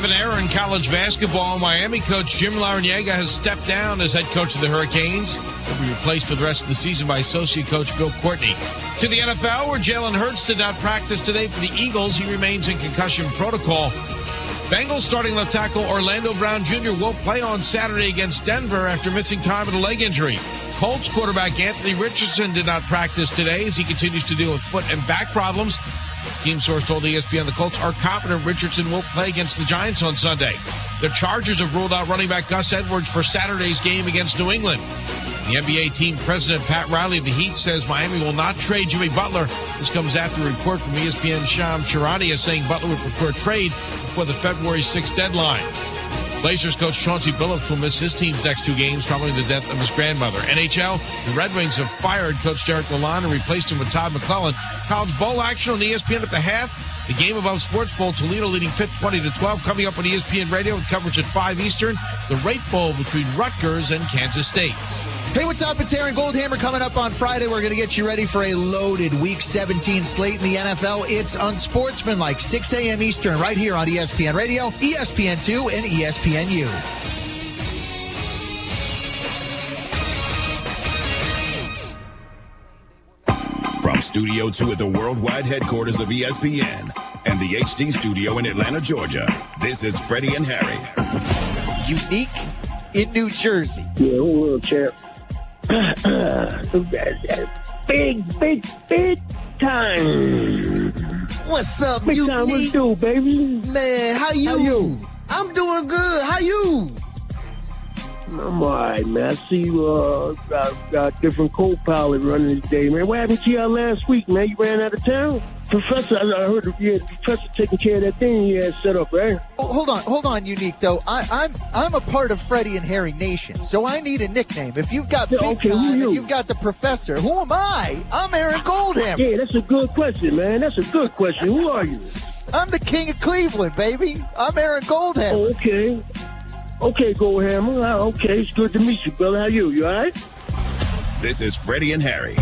an error in college basketball. Miami coach Jim Larrañaga has stepped down as head coach of the Hurricanes. He'll be replaced for the rest of the season by associate coach Bill Courtney. To the NFL, where Jalen Hurts did not practice today for the Eagles. He remains in concussion protocol. Bengals starting left tackle Orlando Brown Jr. won't play on Saturday against Denver after missing time with a leg injury. Colts quarterback Anthony Richardson did not practice today as he continues to deal with foot and back problems. Team source told ESPN the Colts are confident Richardson won't play against the Giants on Sunday. The Chargers have ruled out running back Gus Edwards for Saturday's game against New England. The NBA team president Pat Riley of the Heat says Miami will not trade Jimmy Butler. This comes after a report from ESPN Shams Charania saying Butler would prefer a trade before the February 6th deadline. Blazers coach Chauncey Billups will miss his team's next 2 games following the death of his grandmother. NHL, the Red Wings have fired coach Derek Lalonde and replaced him with Todd McClellan. College bowl action on ESPN at the half. The game above Sports Bowl, Toledo leading Pitt 20-12. Coming up on ESPN Radio with coverage at 5 Eastern. The Rate Bowl between Rutgers and Kansas State. Hey, what's up? It's Aaron Goldhammer coming up on Friday. We're going to get you ready for a loaded Week 17 slate in the NFL. It's unsportsmanlike, 6 a.m. Eastern, right here on ESPN Radio, ESPN2, and ESPNU. From Studio 2 at the worldwide headquarters of ESPN and the HD studio in Atlanta, Georgia, this is Freddie and Harry. Unique in New Jersey. Yeah, who champ? Big time. What's up, Big Unique? time, what do, baby? Man, how you? I'm doing good. How you? I'm all right, man. I see you got different co-pilot running today, man. What happened to y'all last week, man? You ran out of town? Professor, I heard you had the professor taking care of that thing he had set up, right? Oh, hold on, Unique, though. I'm a part of Freddie and Harry Nation, so I need a nickname. If you've got Big okay, Time and you've got the Professor, who am I? I'm Aaron Goldhammer. Yeah, that's a good question, man. That's a good question. Who are you? I'm the King of Cleveland, baby. I'm Aaron Goldhammer. Oh, okay. Okay, Goldhammer. Okay, it's good to meet you, brother. How you? You all right? This is Freddie and Harry.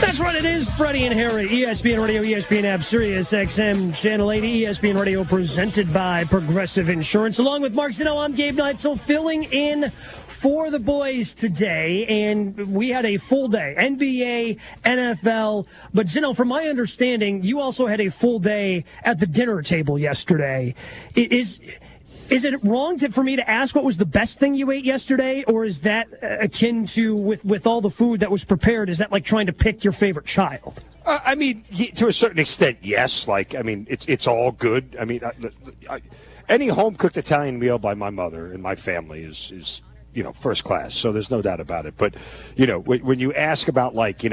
That's right, it is Freddie and Harry, ESPN Radio, ESPN App, Sirius XM, Channel 80, ESPN Radio, presented by Progressive Insurance. Along with Mark Zeno, I'm Gabe Neitzel, filling in for the boys today, and we had a full day, NBA, NFL, but Zeno, from my understanding, you also had a full day at the dinner table yesterday. Is it wrong for me to ask what was the best thing you ate yesterday, or is that akin to, with all the food that was prepared, is that like trying to pick your favorite child? I mean, to a certain extent, yes. Like, I mean, it's all good. I mean, any home-cooked Italian meal by my mother and my family is first class, so there's no doubt about it. But, when you ask about, like,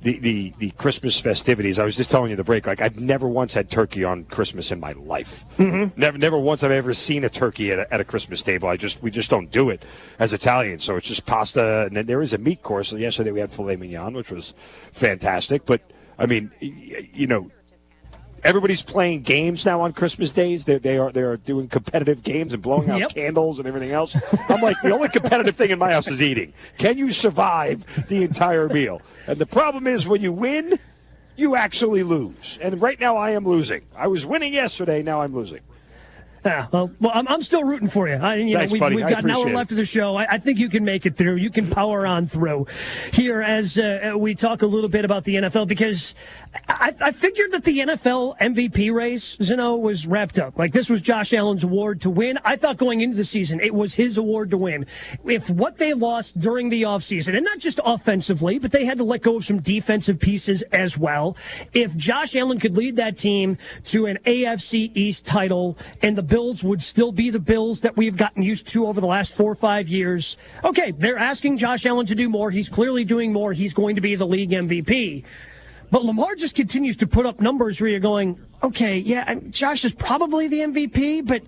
the Christmas festivities, I was just telling you the break, like, I've never once had turkey on Christmas in my life. Mm-hmm. Never once have I ever seen a turkey at a Christmas table. We just don't do it as Italians. So it's just pasta, and then there is a meat course. So yesterday we had filet mignon, which was fantastic. But, I mean, everybody's playing games now on Christmas days. They are doing competitive games and blowing out candles and everything else. I'm like, the only competitive thing in my house is eating. Can you survive the entire meal? And the problem is, when you win, you actually lose. And right now I am losing. I was winning yesterday. Now I'm losing. Yeah, well, I'm still rooting for you. Thanks, buddy. We've got an hour left of the show. I think you can make it through. You can power on through here as we talk a little bit about the NFL, because I figured that the NFL MVP race, Zeno, was wrapped up. Like, this was Josh Allen's award to win. I thought going into the season it was his award to win. If what they lost during the offseason, and not just offensively, but they had to let go of some defensive pieces as well, if Josh Allen could lead that team to an AFC East title and the Bills would still be the Bills that we've gotten used to over the last 4 or 5 years, okay, they're asking Josh Allen to do more. He's clearly doing more. He's going to be the league MVP. But Lamar just continues to put up numbers where you're going, okay, yeah, Josh is probably the MVP, but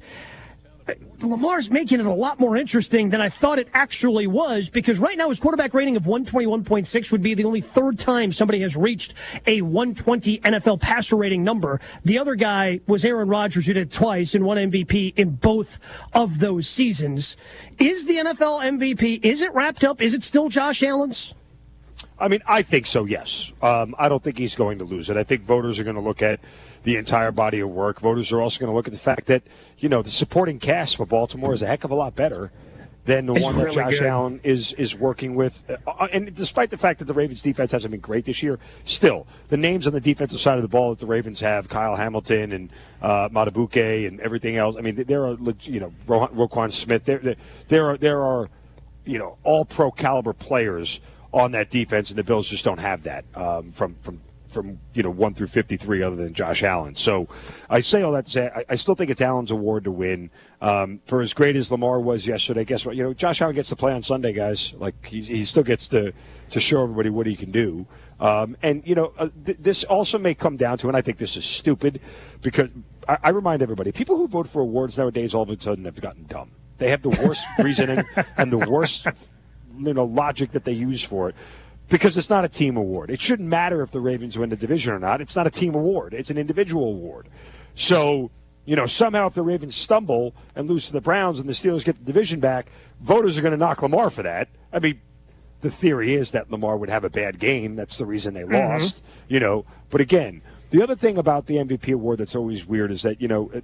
Lamar's making it a lot more interesting than I thought it actually was, because right now his quarterback rating of 121.6 would be the only third time somebody has reached a 120 NFL passer rating number. The other guy was Aaron Rodgers, who did it twice and won MVP in both of those seasons. Is the NFL MVP, is it wrapped up? Is it still Josh Allen's? I mean, I think so, yes. I don't think he's going to lose it. I think voters are going to look at the entire body of work. Voters are also going to look at the fact that, the supporting cast for Baltimore is a heck of a lot better than the one that really Josh good. Allen is working with. And despite the fact that the Ravens' defense hasn't been great this year, still, the names on the defensive side of the ball that the Ravens have, Kyle Hamilton and Matabuke and everything else, I mean, there are, Roquan Smith, there are all-pro caliber players on that defense, and the Bills just don't have that from 1 through 53 other than Josh Allen. So I say all that to say I still think it's Allen's award to win. For as great as Lamar was yesterday, guess what? Josh Allen gets to play on Sunday, guys. Like he still gets to show everybody what he can do. This also may come down to, and I think this is stupid, because I remind everybody, people who vote for awards nowadays all of a sudden have gotten dumb. They have the worst reasoning and the worst logic that they use for it, because it's not a team award. It shouldn't matter if the Ravens win the division or not. It's not a team award. It's an individual award. So, somehow if the Ravens stumble and lose to the Browns and the Steelers get the division back, voters are going to knock Lamar for that. I mean, the theory is that Lamar would have a bad game. That's the reason they lost, But again, the other thing about the MVP award that's always weird is that,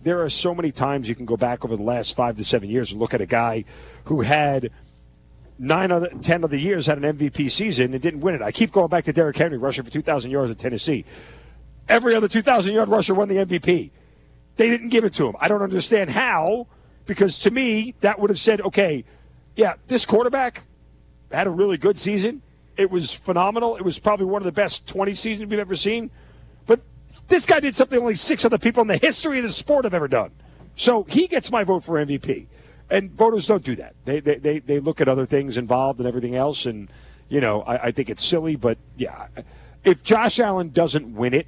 there are so many times you can go back over the last 5 to 7 years and look at a guy who had 9 of the 10 of the years had an MVP season and didn't win it. I keep going back to Derrick Henry rushing for 2,000 yards at Tennessee. Every other 2,000-yard rusher won the MVP. They didn't give it to him. I don't understand how, because to me, that would have said, okay, yeah, this quarterback had a really good season. It was phenomenal. It was probably one of the best 20 seasons we've ever seen. But this guy did something only 6 other people in the history of the sport have ever done. So he gets my vote for MVP. And voters don't do that. They look at other things involved and everything else, and I think it's silly. But yeah, if Josh Allen doesn't win it,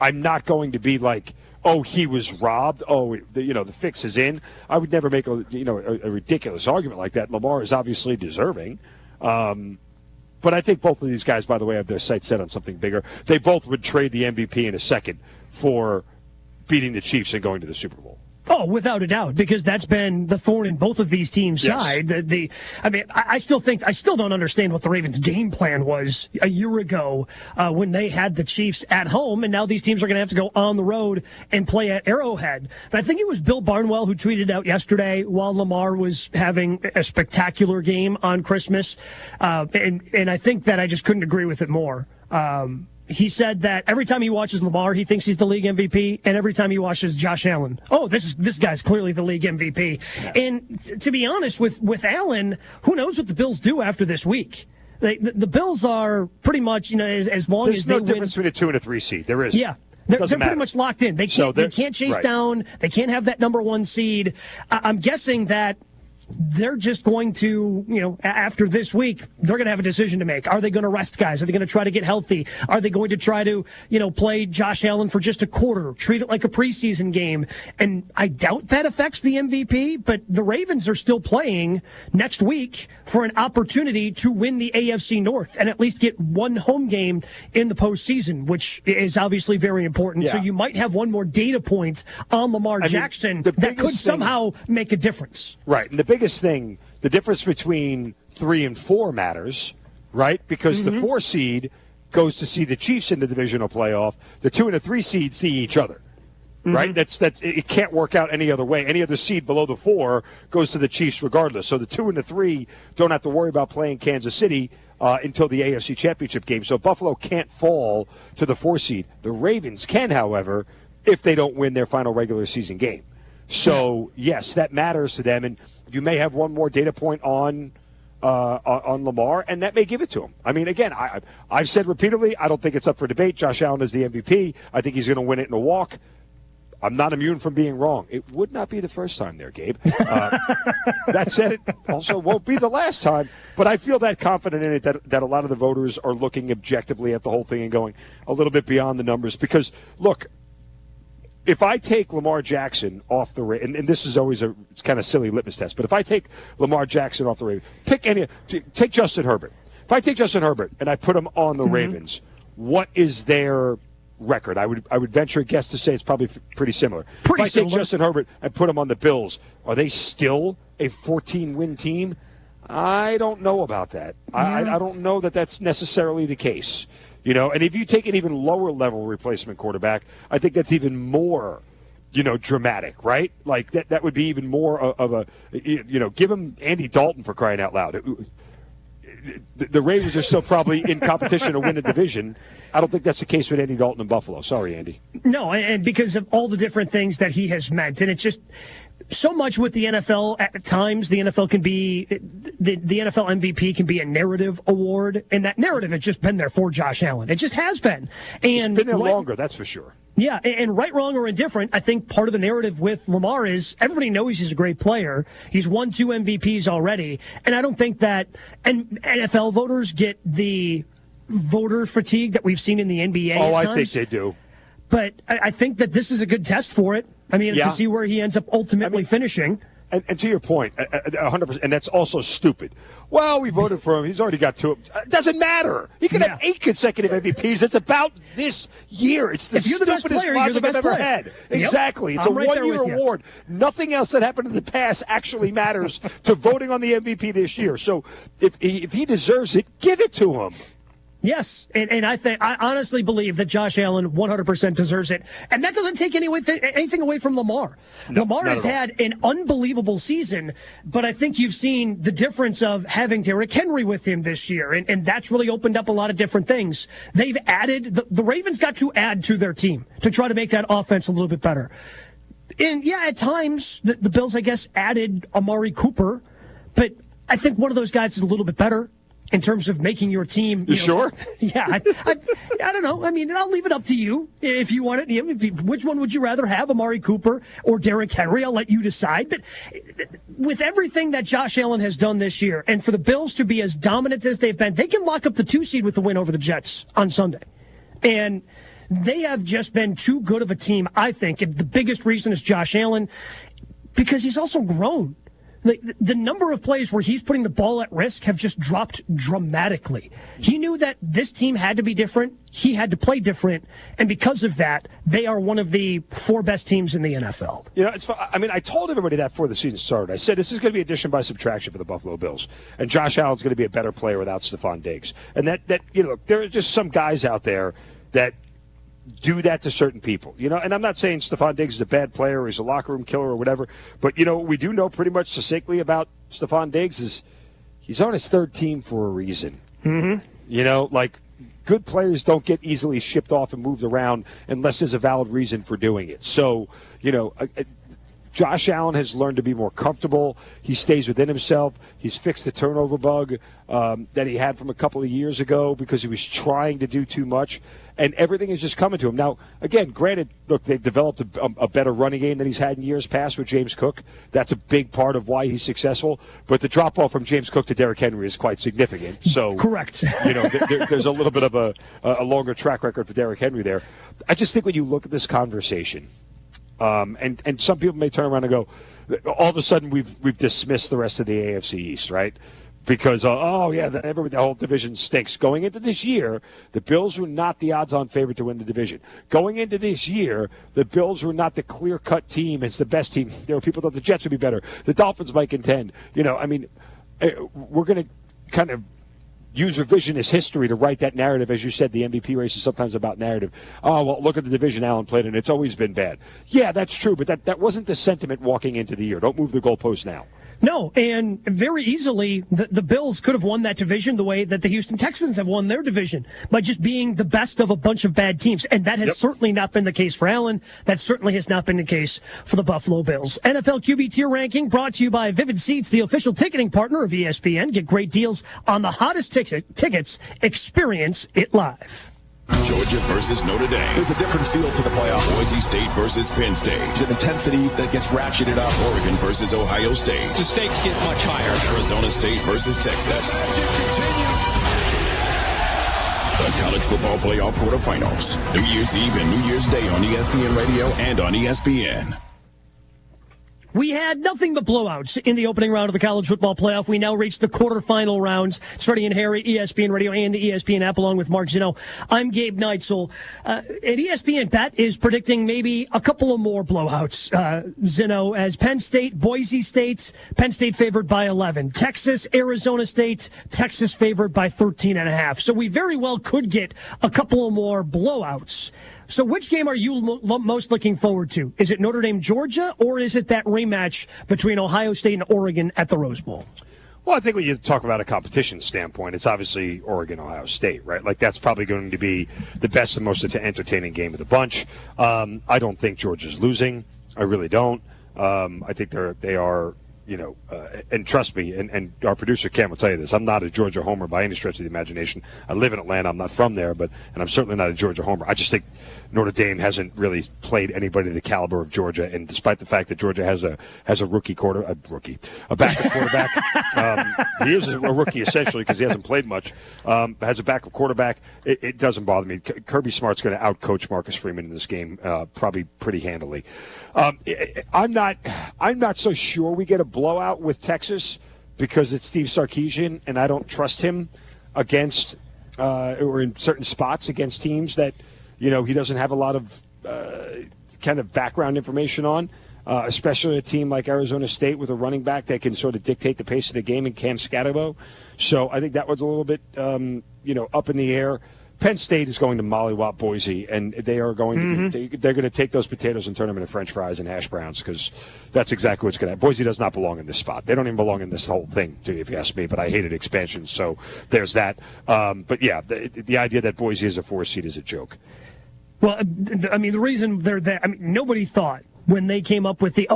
I'm not going to be like, oh, he was robbed. Oh, the fix is in. I would never make a ridiculous argument like that. Lamar is obviously deserving, but I think both of these guys, by the way, have their sights set on something bigger. They both would trade the MVP in a second for beating the Chiefs and going to the Super Bowl. Oh, without a doubt, because that's been the thorn in both of these teams' side. I still don't understand what the Ravens' game plan was a year ago when they had the Chiefs at home, and now these teams are going to have to go on the road and play at Arrowhead. But I think it was Bill Barnwell who tweeted out yesterday while Lamar was having a spectacular game on Christmas, and I think that I just couldn't agree with it more. He said that every time he watches Lamar, he thinks he's the league MVP, and every time he watches Josh Allen, this guy's clearly the league MVP. Yeah. And to be honest, with Allen, who knows what the Bills do after this week? The Bills are pretty much, as long as they win. There's no difference between a 2 and a 3 seed. There is. Yeah. They're pretty much locked in. They can't chase down. They can't have that number 1 seed. I'm guessing that they're just going to, after this week, they're going to have a decision to make. Are they going to rest guys? Are they going to try to get healthy? Are they going to try to, play Josh Allen for just a quarter, treat it like a preseason game? And I doubt that affects the MVP, but the Ravens are still playing next week for an opportunity to win the AFC North and at least get one home game in the postseason, which is obviously very important. Yeah. So you might have one more data point on Lamar Jackson that could somehow make a difference. Right. And the biggest thing, the difference between 3 and 4 matters, right? Because the 4 seed goes to see the Chiefs in the divisional playoff. The 2 and the 3 seed see each other, right? That's it can't work out any other way. Any other seed below the 4 goes to the Chiefs regardless. So the 2 and the 3 don't have to worry about playing Kansas City until the AFC Championship game. So Buffalo can't fall to the 4 seed. The Ravens can, however, if they don't win their final regular season game. So, yes, that matters to them. And you may have one more data point on Lamar, and that may give it to him. I mean, again, I've said repeatedly, I don't think it's up for debate. Josh Allen is the MVP. I think he's going to win it in a walk. I'm not immune from being wrong. It would not be the first time there, Gabe. That said, it also won't be the last time. But I feel that confident in it that a lot of the voters are looking objectively at the whole thing and going a little bit beyond the numbers. Because, look, if I take Lamar Jackson off the Ravens, and this is always it's kind of silly litmus test, but if I take Lamar Jackson off the Ravens, take Justin Herbert. If I take Justin Herbert and I put him on the Ravens, what is their record? I would venture a guess to say it's probably pretty similar. If I take Justin Herbert and put him on the Bills, are they still a 14-win team? I don't know about that. I don't know that that's necessarily the case. And if you take an even lower level replacement quarterback, I think that's even more, dramatic, right? Like that would be even more of a, give him Andy Dalton, for crying out loud. The Ravens are still probably in competition to win the division. I don't think that's the case with Andy Dalton in Buffalo. Sorry, Andy. No, and because of all the different things that he has meant. And it's just so much with the NFL at times. The NFL can be, the NFL MVP can be a narrative award. And that narrative has just been there for Josh Allen. It just has been. And it's been there longer, that's for sure. Yeah, and right, wrong, or indifferent, I think part of the narrative with Lamar is everybody knows he's a great player. He's won 2 MVPs already. And I don't think that NFL voters get the voter fatigue that we've seen in the NBA at times. I think they do. But I think that this is a good test for it. I mean, to see where he ends up ultimately finishing. And to your point, 100%, and that's also stupid. Well, we voted for him. He's already got 2. It doesn't matter. He could have 8 consecutive MVPs. It's about this year. It's the stupidest logic I've ever had. Exactly. It's a one-year award. Nothing else that happened in the past actually matters to voting on the MVP this year. So if he deserves it, give it to him. Yes, and I honestly believe that Josh Allen 100% deserves it, and that doesn't take anything away from Lamar. No, Lamar has had an unbelievable season, but I think you've seen the difference of having Derrick Henry with him this year, and that's really opened up a lot of different things. They've added the Ravens got to add to their team to try to make that offense a little bit better. And at times the Bills, I guess, added Amari Cooper, but I think one of those guys is a little bit better in terms of making your team. You sure? Yeah, I don't know. I mean, I'll leave it up to you if you want it. Which one would you rather have, Amari Cooper or Derrick Henry? I'll let you decide. But with everything that Josh Allen has done this year, and for the Bills to be as dominant as they've been, they can lock up the 2 seed with the win over the Jets on Sunday. And they have just been too good of a team, I think. And the biggest reason is Josh Allen, because he's also grown. The number of plays where he's putting the ball at risk have just dropped dramatically. He knew that this team had to be different. He had to play different. And because of that, they are one of the 4 best teams in the NFL. It's fun. I mean, I told everybody that before the season started. I said this is going to be addition by subtraction for the Buffalo Bills. And Josh Allen's going to be a better player without Stephon Diggs. And that there are just some guys out there that do that to certain people, and I'm not saying Stephon Diggs is a bad player or he's a locker room killer or whatever, but what we do know pretty much succinctly about Stephon Diggs is he's on his 3rd team for a reason. Mm-hmm. Like good players don't get easily shipped off and moved around unless there's a valid reason for doing it. So, Josh Allen has learned to be more comfortable. He stays within himself. He's fixed the turnover bug that he had from a couple of years ago because he was trying to do too much. And everything is just coming to him. Now, again, granted, look, they've developed a better running game than he's had in years past with James Cook. That's a big part of why he's successful. But the drop-off from James Cook to Derrick Henry is quite significant. So, correct. There's a little bit of a longer track record for Derrick Henry there. I just think when you look at this conversation, and some people may turn around and go, all of a sudden we've dismissed the rest of the AFC East, right? Because, the whole division stinks. Going into this year, the Bills were not the odds-on favorite to win the division. Going into this year, the Bills were not the clear-cut team. It's the best team. There were people that thought the Jets would be better. The Dolphins might contend. We're going to kind of use revisionist history to write that narrative. As you said, the MVP race is sometimes about narrative. Oh, well, look at the division Allen played in. It's always been bad. Yeah, that's true, but that wasn't the sentiment walking into the year. Don't move the goalpost now. No, and very easily the Bills could have won that division the way that the Houston Texans have won their division, by just being the best of a bunch of bad teams. And that has certainly not been the case for Allen. That certainly has not been the case for the Buffalo Bills. NFL QB tier ranking brought to you by Vivid Seats, the official ticketing partner of ESPN. Get great deals on the hottest tickets. Experience it live. Georgia versus Notre Dame. There's a different feel to the playoff. Boise State versus Penn State. An intensity that gets ratcheted up. Oregon versus Ohio State. The stakes get much higher. Arizona State versus Texas. The College Football Playoff Quarterfinals. New Year's Eve and New Year's Day on ESPN Radio and on ESPN. We had nothing but blowouts in the opening round of the college football playoff. We now reach the quarterfinal rounds. It's Freddie and Harry, ESPN Radio, and the ESPN app, along with Mark Zinno. I'm Gabe Neitzel. At ESPN, Pat is predicting maybe a couple of more blowouts, Zinno, as Penn State, Boise State, Penn State favored by 11. Texas, Arizona State, Texas favored by 13.5. So we very well could get a couple of more blowouts. So which game are you most looking forward to? Is it Notre Dame, Georgia, or is it that rematch between Ohio State and Oregon at the Rose Bowl? Well, I think when you talk about a competition standpoint, it's obviously Oregon, Ohio State, right? Like, that's probably going to be the best and most entertaining game of the bunch. I don't think Georgia's losing. I really don't. I think they are. And trust me, and our producer Cam will tell you this, I'm not a Georgia homer by any stretch of the imagination. I live in Atlanta. I'm not from there, and I'm certainly not a Georgia homer. I just think Notre Dame hasn't really played anybody the caliber of Georgia, and despite the fact that Georgia has a backup quarterback, he is a rookie essentially because he hasn't played much. Has a backup quarterback. It doesn't bother me. Kirby Smart's going to outcoach Marcus Freeman in this game, probably pretty handily. I'm not so sure we get a blowout with Texas because it's Steve Sarkisian, and I don't trust him against or in certain spots against teams that he doesn't have a lot of kind of background information on, especially a team like Arizona State with a running back that can sort of dictate the pace of the game in Cam Scatterbo. So I think that was a little bit up in the air. Penn State is going to mollywop Boise, and they are going to they're going to take those potatoes and turn them into French fries and hash browns because that's exactly what's going to happen. Boise does not belong in this spot. They don't even belong in this whole thing, if you ask me. But I hated expansion, so there's that. But yeah, the idea that Boise is a 4 seed is a joke. Well, I mean, the reason they're there, nobody thought when they came up with the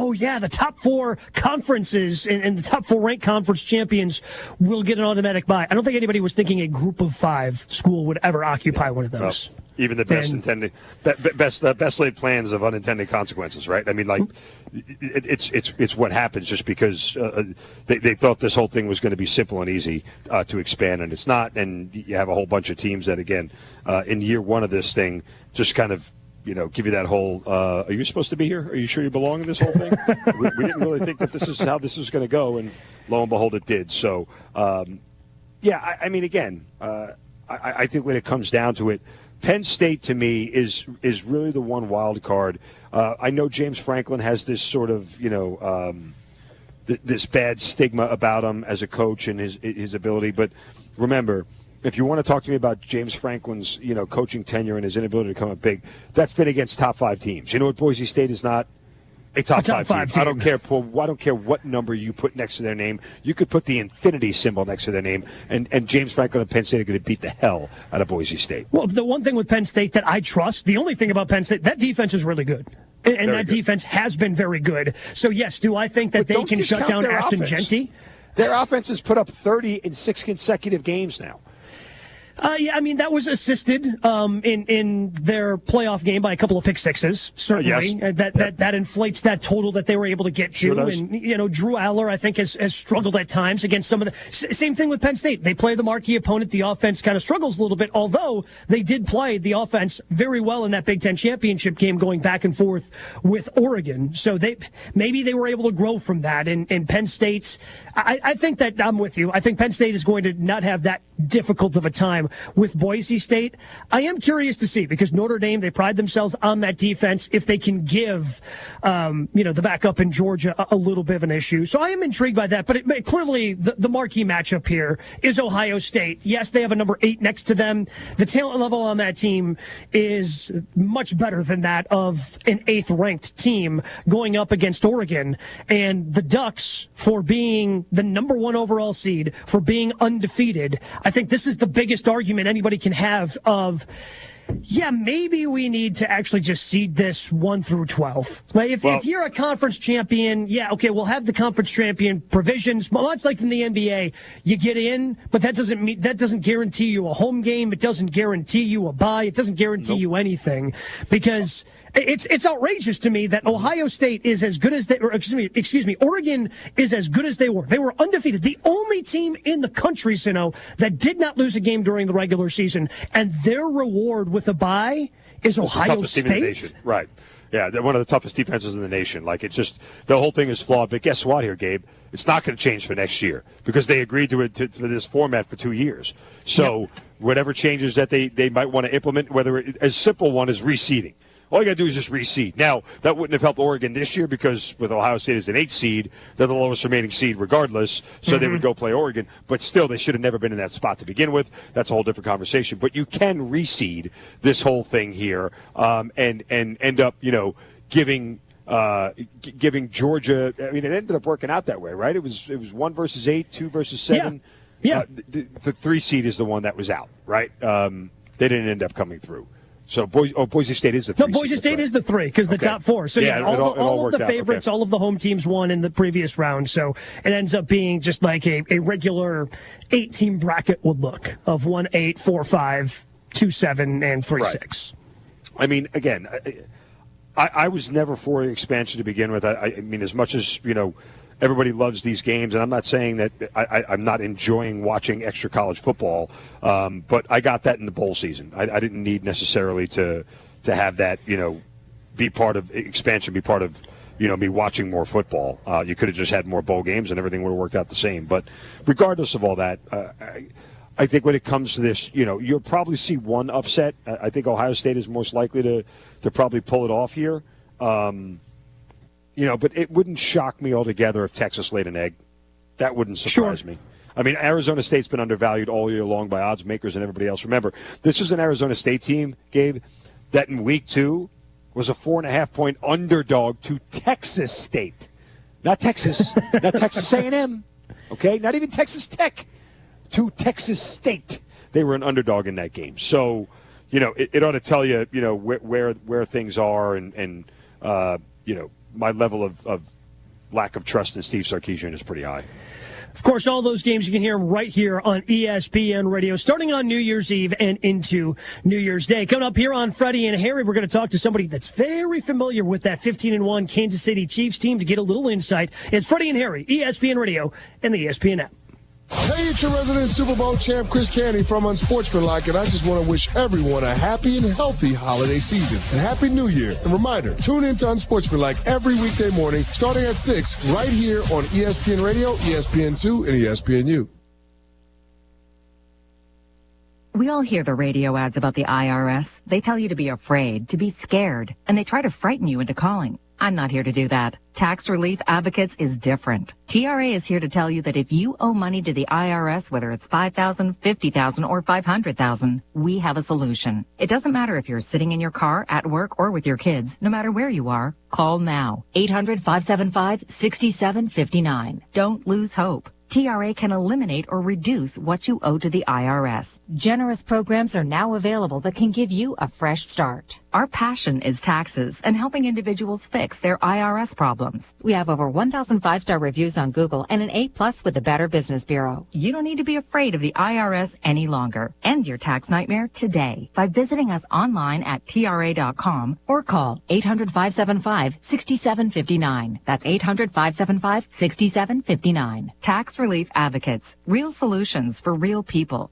top 4 conferences and the top 4 ranked conference champions will get an automatic bye. I don't think anybody was thinking a group of 5 school would ever occupy one of those. Well, even the best laid plans of unintended consequences, right? I mean, like, it's what happens just because they thought this whole thing was going to be simple and easy to expand, and it's not. And you have a whole bunch of teams that, again, in year one of this thing, just kind of give you that whole, are you supposed to be here? Are you sure you belong in this whole thing? we didn't really think that this is how this is going to go, and lo and behold, it did. So, I think when it comes down to it, Penn State, to me, is really the one wild card. I know James Franklin has this sort of, this bad stigma about him as a coach and his ability, but remember, if you want to talk to me about James Franklin's, coaching tenure and his inability to come up big, that's been against top 5 teams. You know what? Boise State is not a top 5 team. I don't care, Paul. I don't care what number you put next to their name. You could put the infinity symbol next to their name, and James Franklin and Penn State are going to beat the hell out of Boise State. Well, the one thing with Penn State that I trust, the only thing about Penn State, that defense is really good. And that defense has been very good. So, yes, do I think that they can shut down Ashton Jeanty? Their offense has put up 30 in 6 consecutive games now. That was assisted in their playoff game by a couple of pick sixes. Certainly, yes. That inflates that total that they were able to get to. Sure does. And Drew Aller, I think, has struggled at times against some of the same thing with Penn State. They play the marquee opponent. The offense kind of struggles a little bit, although they did play the offense very well in that Big Ten championship game, going back and forth with Oregon. So maybe they were able to grow from that. And Penn State, I think that I'm with you. I think Penn State is going to not have that difficult of a time with Boise State. I am curious to see, because Notre Dame, they pride themselves on that defense, if they can give the backup in Georgia a little bit of an issue. So I am intrigued by that, but clearly the marquee matchup here is Ohio State. Yes, they have a number 8 next to them. The talent level on that team is much better than that of an 8th ranked team going up against Oregon. And the Ducks, for being the number 1 overall seed, for being undefeated, I think this is the biggest argument anybody can have of, maybe we need to actually just seed this 1 through 12. Like if you're a conference champion, we'll have the conference champion provisions. Well, it's like in the NBA, you get in, but that doesn't guarantee you a home game. It doesn't guarantee you a bye. It doesn't guarantee you anything, because It's outrageous to me that Ohio State is as good as they, or excuse me, Oregon is as good as they were. They were undefeated. The only team in the country, that did not lose a game during the regular season, and their reward with a bye is Ohio State. Team in the nation. Right. Yeah, they're one of the toughest defenses in the nation. Like, it's just, the whole thing is flawed. But guess what here, Gabe? It's not going to change for next year because they agreed to it for this format for 2 years. So whatever changes that they might want to implement, whether a simple one is reseeding. All you got to do is just reseed. Now, that wouldn't have helped Oregon this year because with Ohio State as an 8 seed, they're the lowest remaining seed regardless, so they would go play Oregon. But still, they should have never been in that spot to begin with. That's a whole different conversation. But you can reseed this whole thing here and end up, giving Georgia. I mean, it ended up working out that way, right? It was 1 versus 8, 2 versus 7. Yeah. The 3 seed is the one that was out, right? They didn't end up coming through. So Boise State is the 3. No, Boise State is the 3 because the top 4. So all of the favorites, all of the home teams won in the previous round. So it ends up being just like a regular 8-team bracket would look of 1-8, 4-5, 2-7, and 3-6. I mean, again, I was never for expansion to begin with. I mean, as much as everybody loves these games, and I'm not saying that I'm not enjoying watching extra college football, but I got that in the bowl season. I didn't need necessarily to have that, be part of expansion, be part of, me watching more football. You could have just had more bowl games and everything would have worked out the same. But regardless of all that, I think when it comes to this, you'll probably see one upset. I think Ohio State is most likely to probably pull it off here. But it wouldn't shock me altogether if Texas laid an egg. That wouldn't surprise me. I mean, Arizona State's been undervalued all year long by odds makers and everybody else. Remember, this is an Arizona State team, Gabe, that in week 2 was a 4.5-point underdog to Texas State. Not Texas, not Texas A&M, okay? Not even Texas Tech, to Texas State. They were an underdog in that game. So, it ought to tell you, where things are and my level of lack of trust in Steve Sarkisian is pretty high. Of course, all those games, you can hear them right here on ESPN Radio, starting on New Year's Eve and into New Year's Day. Coming up here on Freddie and Harry, we're going to talk to somebody that's very familiar with that 15-1 Kansas City Chiefs team to get a little insight. It's Freddie and Harry, ESPN Radio, and the ESPN app. Hey, it's your resident Super Bowl champ, Chris Canty from Unsportsmanlike, and I just want to wish everyone a happy and healthy holiday season and Happy New Year. And reminder, tune in to Unsportsmanlike every weekday morning starting at 6 right here on ESPN Radio, ESPN2, and ESPNU. We all hear the radio ads about the IRS. They tell you to be afraid, to be scared, and they try to frighten you into calling. I'm not here to do that. Tax Relief Advocates is different. TRA is here to tell you that if you owe money to the IRS, whether it's $5,000, $50,000, or $500,000, we have a solution. It doesn't matter if you're sitting in your car, at work, or with your kids. No matter where you are, call now. 800-575-6759. Don't lose hope. TRA can eliminate or reduce what you owe to the IRS. Generous programs are now available that can give you a fresh start. Our passion is taxes and helping individuals fix their IRS problems. We have over 1,000 5-star reviews on Google and an A+ with the Better Business Bureau. You don't need to be afraid of the IRS any longer. End your tax nightmare today by visiting us online at TRA.com or call 800-575-6759. That's 800-575-6759. Tax Relief Advocates. Real solutions for real people.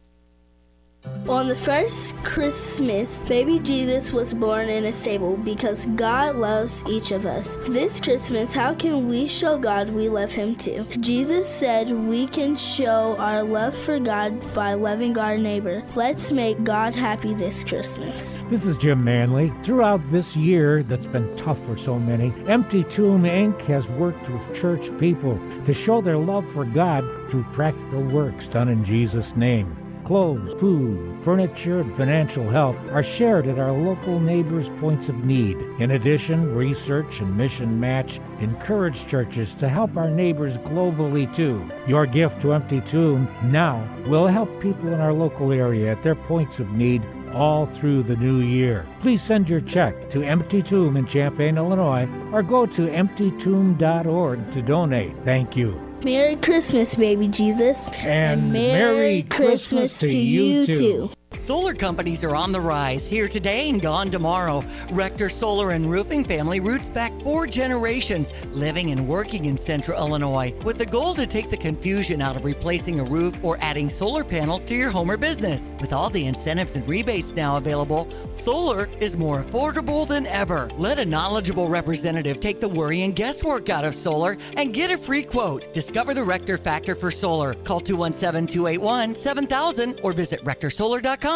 On the first Christmas, baby Jesus was born in a stable because God loves each of us. This Christmas, how can we show God we love Him too? Jesus said we can show our love for God by loving our neighbor. Let's make God happy this Christmas. This is Jim Manley. Throughout this year that's been tough for so many, Empty Tomb Inc. has worked with church people to show their love for God through practical works done in Jesus' name. Clothes, food, furniture, and financial help are shared at our local neighbors' points of need. In addition, Research and Mission Match encourage churches to help our neighbors globally too. Your gift to Empty Tomb now will help people in our local area at their points of need all through the new year. Please send your check to Empty Tomb in Champaign, Illinois, or go to emptytomb.org to donate. Thank you. Merry Christmas, baby Jesus. And Merry Christmas to you too. Solar companies are on the rise, here today and gone tomorrow. Rector Solar and Roofing family roots back 4 generations, living and working in Central Illinois, with the goal to take the confusion out of replacing a roof or adding solar panels to your home or business. With all the incentives and rebates now available, solar is more affordable than ever. Let a knowledgeable representative take the worry and guesswork out of solar and get a free quote. Discover the Rector Factor for solar. Call 217-281-7000 or visit rectorsolar.com.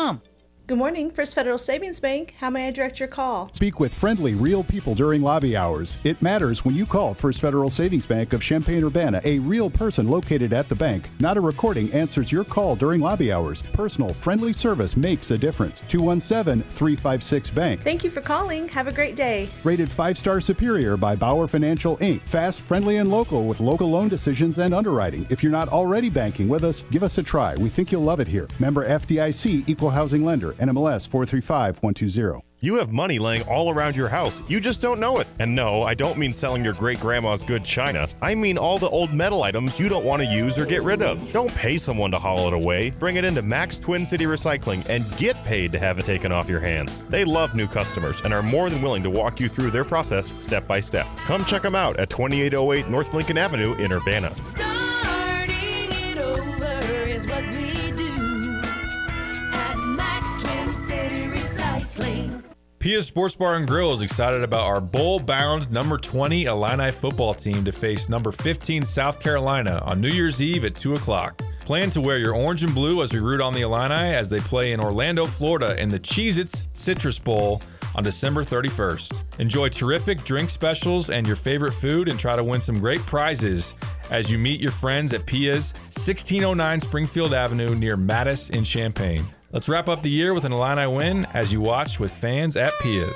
Good morning, First Federal Savings Bank. How may I direct your call? Speak with friendly, real people during lobby hours. It matters when you call First Federal Savings Bank of Champaign-Urbana. A real person located at the bank, not a recording, answers your call during lobby hours. Personal, friendly service makes a difference. 217-356-BANK. Thank you for calling. Have a great day. Rated 5-star superior by Bauer Financial, Inc. Fast, friendly, and local with local loan decisions and underwriting. If you're not already banking with us, give us a try. We think you'll love it here. Member FDIC, Equal Housing Lender. NMLS 435120. You have money laying all around your house. You just don't know it. And no, I don't mean selling your great-grandma's good china. I mean all the old metal items you don't want to use or get rid of. Don't pay someone to haul it away. Bring it into Max Twin City Recycling and get paid to have it taken off your hands. They love new customers and are more than willing to walk you through their process step by step. Come check them out at 2808 North Lincoln Avenue in Urbana. Starting it over is what we do at Max Twin City Recycling. Pia Sports Bar and Grill is excited about our bowl-bound number 20 Illini football team to face number 15 South Carolina on New Year's Eve at 2 o'clock. Plan to wear your orange and blue as we root on the Illini as they play in Orlando, Florida in the Cheez-Its Citrus Bowl on December 31st. Enjoy terrific drink specials and your favorite food and try to win some great prizes as you meet your friends at Pia's 1609 Springfield Avenue near Mattis in Champaign. Let's wrap up the year with an Illini win as you watch with fans at Pia's.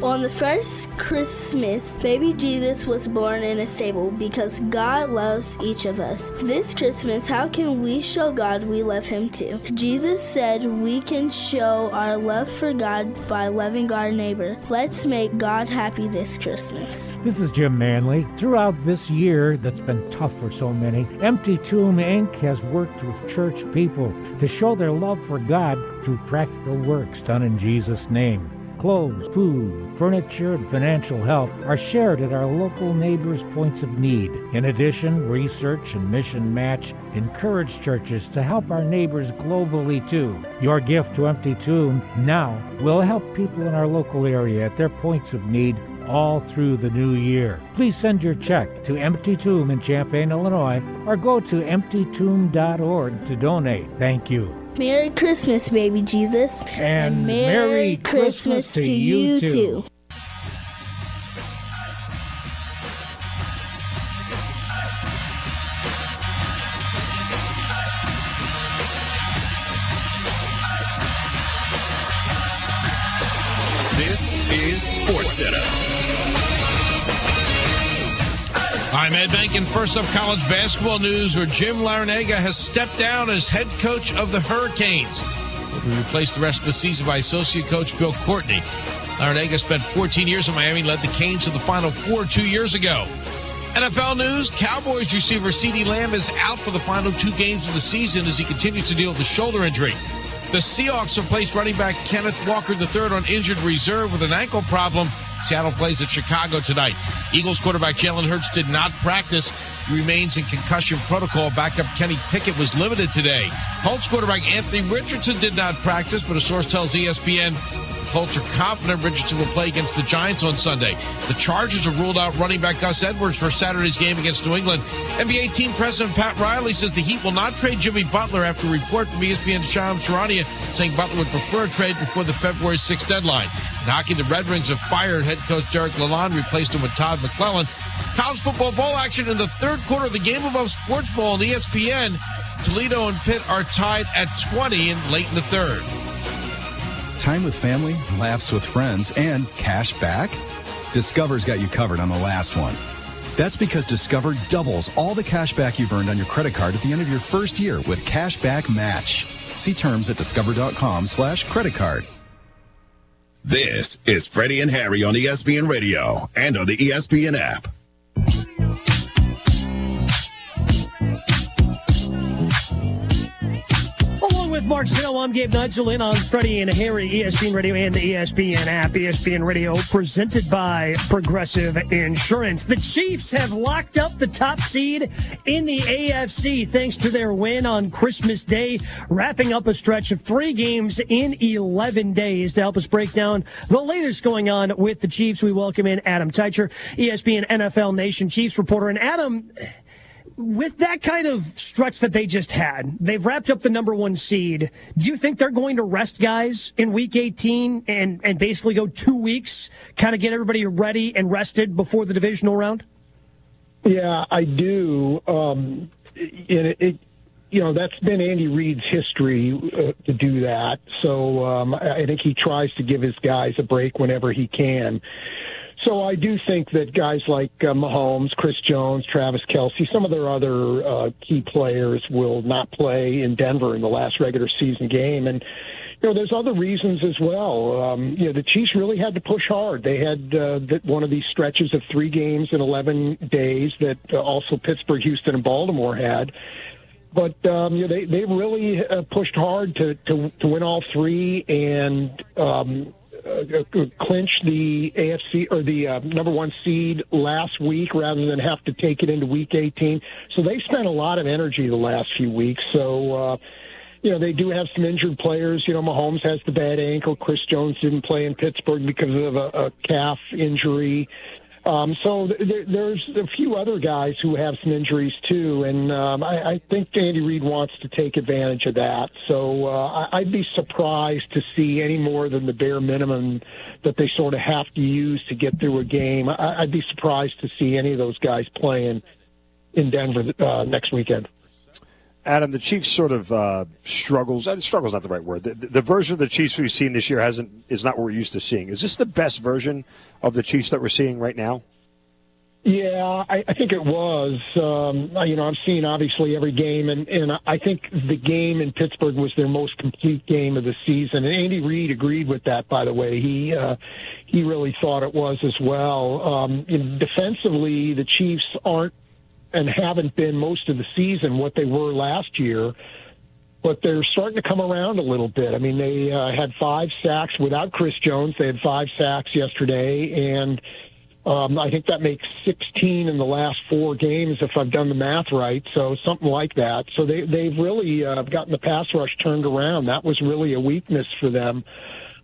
On the first Christmas, baby Jesus was born in a stable because God loves each of us. This Christmas, how can we show God we love Him too? Jesus said we can show our love for God by loving our neighbor. Let's make God happy this Christmas. This is Jim Manley. Throughout this year that's been tough for so many, Empty Tomb Inc. has worked with church people to show their love for God through practical works done in Jesus' name. Clothes, food, furniture, and financial help are shared at our local neighbors' points of need. In addition, Research and Mission Match encourage churches to help our neighbors globally too. Your gift to Empty Tomb now will help people in our local area at their points of need all through the new year. Please send your check to Empty Tomb in Champaign, Illinois, or go to emptytomb.org to donate. Thank you. Merry Christmas, baby Jesus. And Merry Christmas to you too. This is Sports Center. I'm Ed Bankin. First up, college basketball news where Jim Larrañaga has stepped down as head coach of the Hurricanes. He'll be replaced the rest of the season by associate coach Bill Courtney. Larrañaga spent 14 years in Miami, led the Canes to the Final Four 2 years ago. NFL news, Cowboys receiver CeeDee Lamb is out for the final 2 games of the season as he continues to deal with a shoulder injury. The Seahawks replaced running back Kenneth Walker III on injured reserve with an ankle problem. Seattle plays at Chicago tonight. Eagles quarterback Jalen Hurts did not practice. He remains in concussion protocol. Backup Kenny Pickett was limited today. Colts quarterback Anthony Richardson did not practice, but a source tells ESPN the Colts are confident Richardson will play against the Giants on Sunday. The Chargers have ruled out running back Gus Edwards for Saturday's game against New England. NBA team president Pat Riley says the Heat will not trade Jimmy Butler after a report from ESPN's Shams Charania saying Butler would prefer a trade before the February 6th deadline. In hockey, the Red Wings have fired head coach Derek Lalonde, replaced him with Todd McClellan. College football bowl action in the third quarter of the Game Above Sports Bowl on ESPN. Toledo and Pitt are tied at 20 and late in the third. Time with family, laughs with friends, and cash back? Discover's got you covered on the last one. That's because Discover doubles all the cash back you've earned on your credit card at the end of your first year with Cash Back Match. See terms at discover.com/credit card. This is Freddie and Harry on ESPN Radio and on the ESPN app. with Mark Snow. I'm Gabe Nigel in on Freddie and Harry, ESPN Radio and the ESPN app. ESPN Radio presented by Progressive Insurance. The Chiefs have locked up the top seed in the AFC thanks to their win on Christmas Day, wrapping up a stretch of 3 games in 11 days. To help us break down the latest going on with the Chiefs, we welcome in Adam Teicher, ESPN NFL Nation Chiefs reporter. And Adam, with that kind of stretch that they just had, they've wrapped up the number 1 seed. Do you think they're going to rest guys in Week 18 and basically go 2 weeks, kind of get everybody ready and rested before the divisional round? Yeah, I do. That's been Andy Reid's history to do that. So I think he tries to give his guys a break whenever he can. So I do think that guys like Mahomes, Chris Jones, Travis Kelce, some of their other key players will not play in Denver in the last regular season game. And, there's other reasons as well. The Chiefs really had to push hard. They had one of these stretches of 3 games in 11 days that also Pittsburgh, Houston, and Baltimore had. But they really pushed hard to win all 3 and clinch the AFC or the number 1 seed last week rather than have to take it into Week 18. So they spent a lot of energy the last few weeks. So, they do have some injured players. Mahomes has the bad ankle. Chris Jones didn't play in Pittsburgh because of a calf injury. So there's a few other guys who have some injuries too, and I think Andy Reid wants to take advantage of that. So I'd be surprised to see any more than the bare minimum that they sort of have to use to get through a game. I'd be surprised to see any of those guys playing in Denver next weekend. Adam, the Chiefs sort of struggles. Struggle's not the right word. The version of the Chiefs we've seen this year is not what we're used to seeing. Is this the best version of the Chiefs that we're seeing right now? Yeah, I think it was. I've seen obviously every game, and I think the game in Pittsburgh was their most complete game of the season. And Andy Reid agreed with that, by the way. He really thought it was as well. Defensively, the Chiefs aren't and haven't been most of the season what they were last year, but they're starting to come around a little bit. I mean, they had 5 sacks without Chris Jones. They had 5 sacks yesterday, and I think that makes 16 in the last 4 games, if I've done the math right, so something like that. So they've really gotten the pass rush turned around. That was really a weakness for them,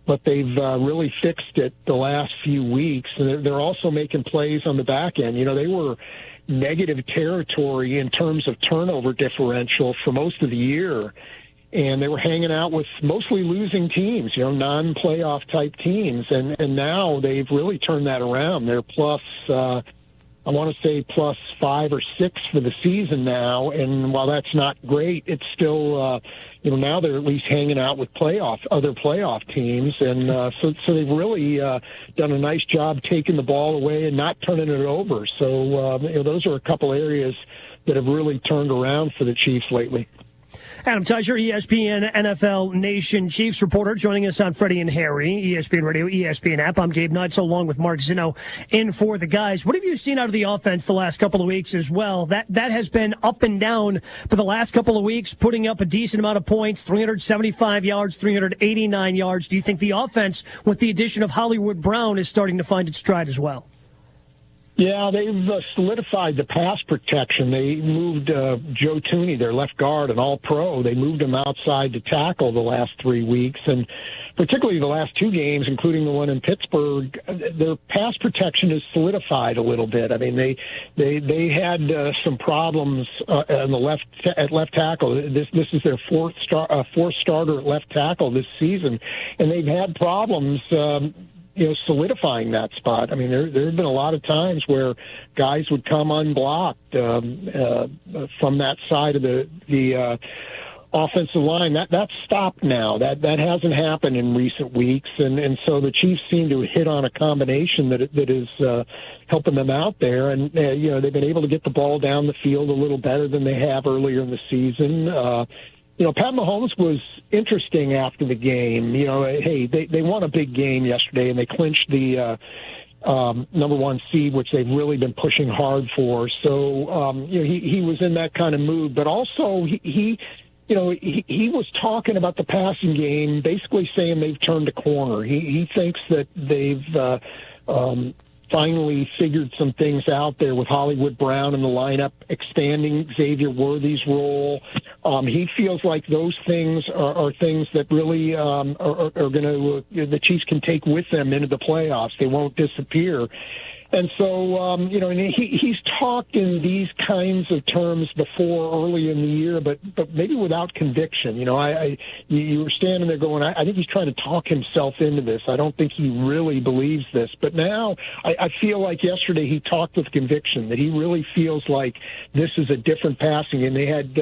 but they've really fixed it the last few weeks. And they're also making plays on the back end. They were negative territory in terms of turnover differential for most of the year, and they were hanging out with mostly losing teams, non-playoff type teams, and now they've really turned that around. They're plus, I want to say plus 5 or 6 for the season now, and while that's not great, it's still, now they're at least hanging out with other playoff teams, and so they've really done a nice job taking the ball away and not turning it over. So those are a couple areas that have really turned around for the Chiefs lately. Adam Teicher, ESPN NFL Nation Chiefs reporter, joining us on Freddie and Harry, ESPN Radio, ESPN app. I'm Gabe Nutz, along with Mark Zinno, in for the guys. What have you seen out of the offense the last couple of weeks as well? That has been up and down for the last couple of weeks, putting up a decent amount of points, 375 yards, 389 yards. Do you think the offense, with the addition of Hollywood Brown, is starting to find its stride as well? Yeah, they've solidified the pass protection. They moved Joe Thuney, their left guard, an all-pro. They moved him outside to tackle the last 3 weeks, and particularly the last 2 games, including the one in Pittsburgh, their pass protection is solidified a little bit. I mean, they had some problems on the left tackle. This is their fourth starter at left tackle this season, and they've had problems solidifying that spot. I mean, there have been a lot of times where guys would come unblocked from that side of the offensive line. That's stopped now. That hasn't happened in recent weeks, and so the Chiefs seem to hit on a combination that is helping them out there. And they've been able to get the ball down the field a little better than they have earlier in the season. Pat Mahomes was interesting after the game. They won a big game yesterday, and they clinched the number 1 seed, which they've really been pushing hard for. So, he was in that kind of mood. But also, he he was talking about the passing game, basically saying they've turned a corner. He thinks that they've finally figured some things out there with Hollywood Brown in the lineup, expanding Xavier Worthy's role. He feels like those things are things that really are going to the Chiefs can take with them into the playoffs. They won't disappear. And so, and he's talked in these kinds of terms before early in the year, but maybe without conviction. You were standing there going, I think he's trying to talk himself into this. I don't think he really believes this. But now I feel like yesterday he talked with conviction, that he really feels like this is a different passing. And they had,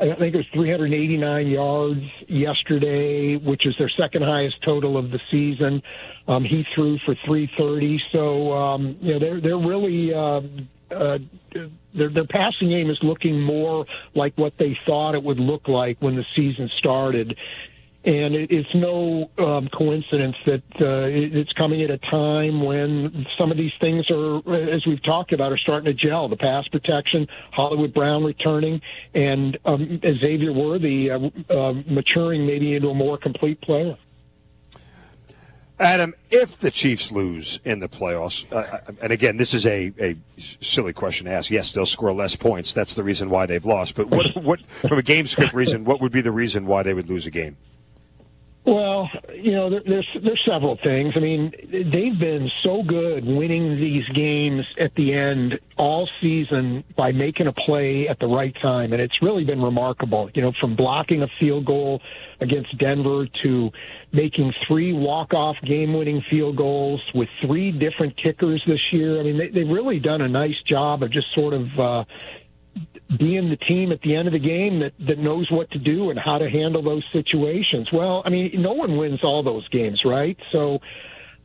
I think it was 389 yards yesterday, which is their second highest total of the season. He threw for 330. So, they're really their passing game is looking more like what they thought it would look like when the season started. And it's no coincidence that it's coming at a time when some of these things are, as we've talked about, are starting to gel. The pass protection, Hollywood Brown returning, and Xavier Worthy maturing maybe into a more complete player. Adam, if the Chiefs lose in the playoffs, and again, this is a silly question to ask. Yes, they'll score less points. That's the reason why they've lost. But what from a game script reason, what would be the reason why they would lose a game? Well, there's several things. I mean, they've been so good winning these games at the end all season by making a play at the right time, and it's really been remarkable. From blocking a field goal against Denver to making 3 walk-off game-winning field goals with 3 different kickers this year. I mean, they've really done a nice job of just sort of being the team at the end of the game that knows what to do and how to handle those situations. Well, I mean, no one wins all those games, right? So,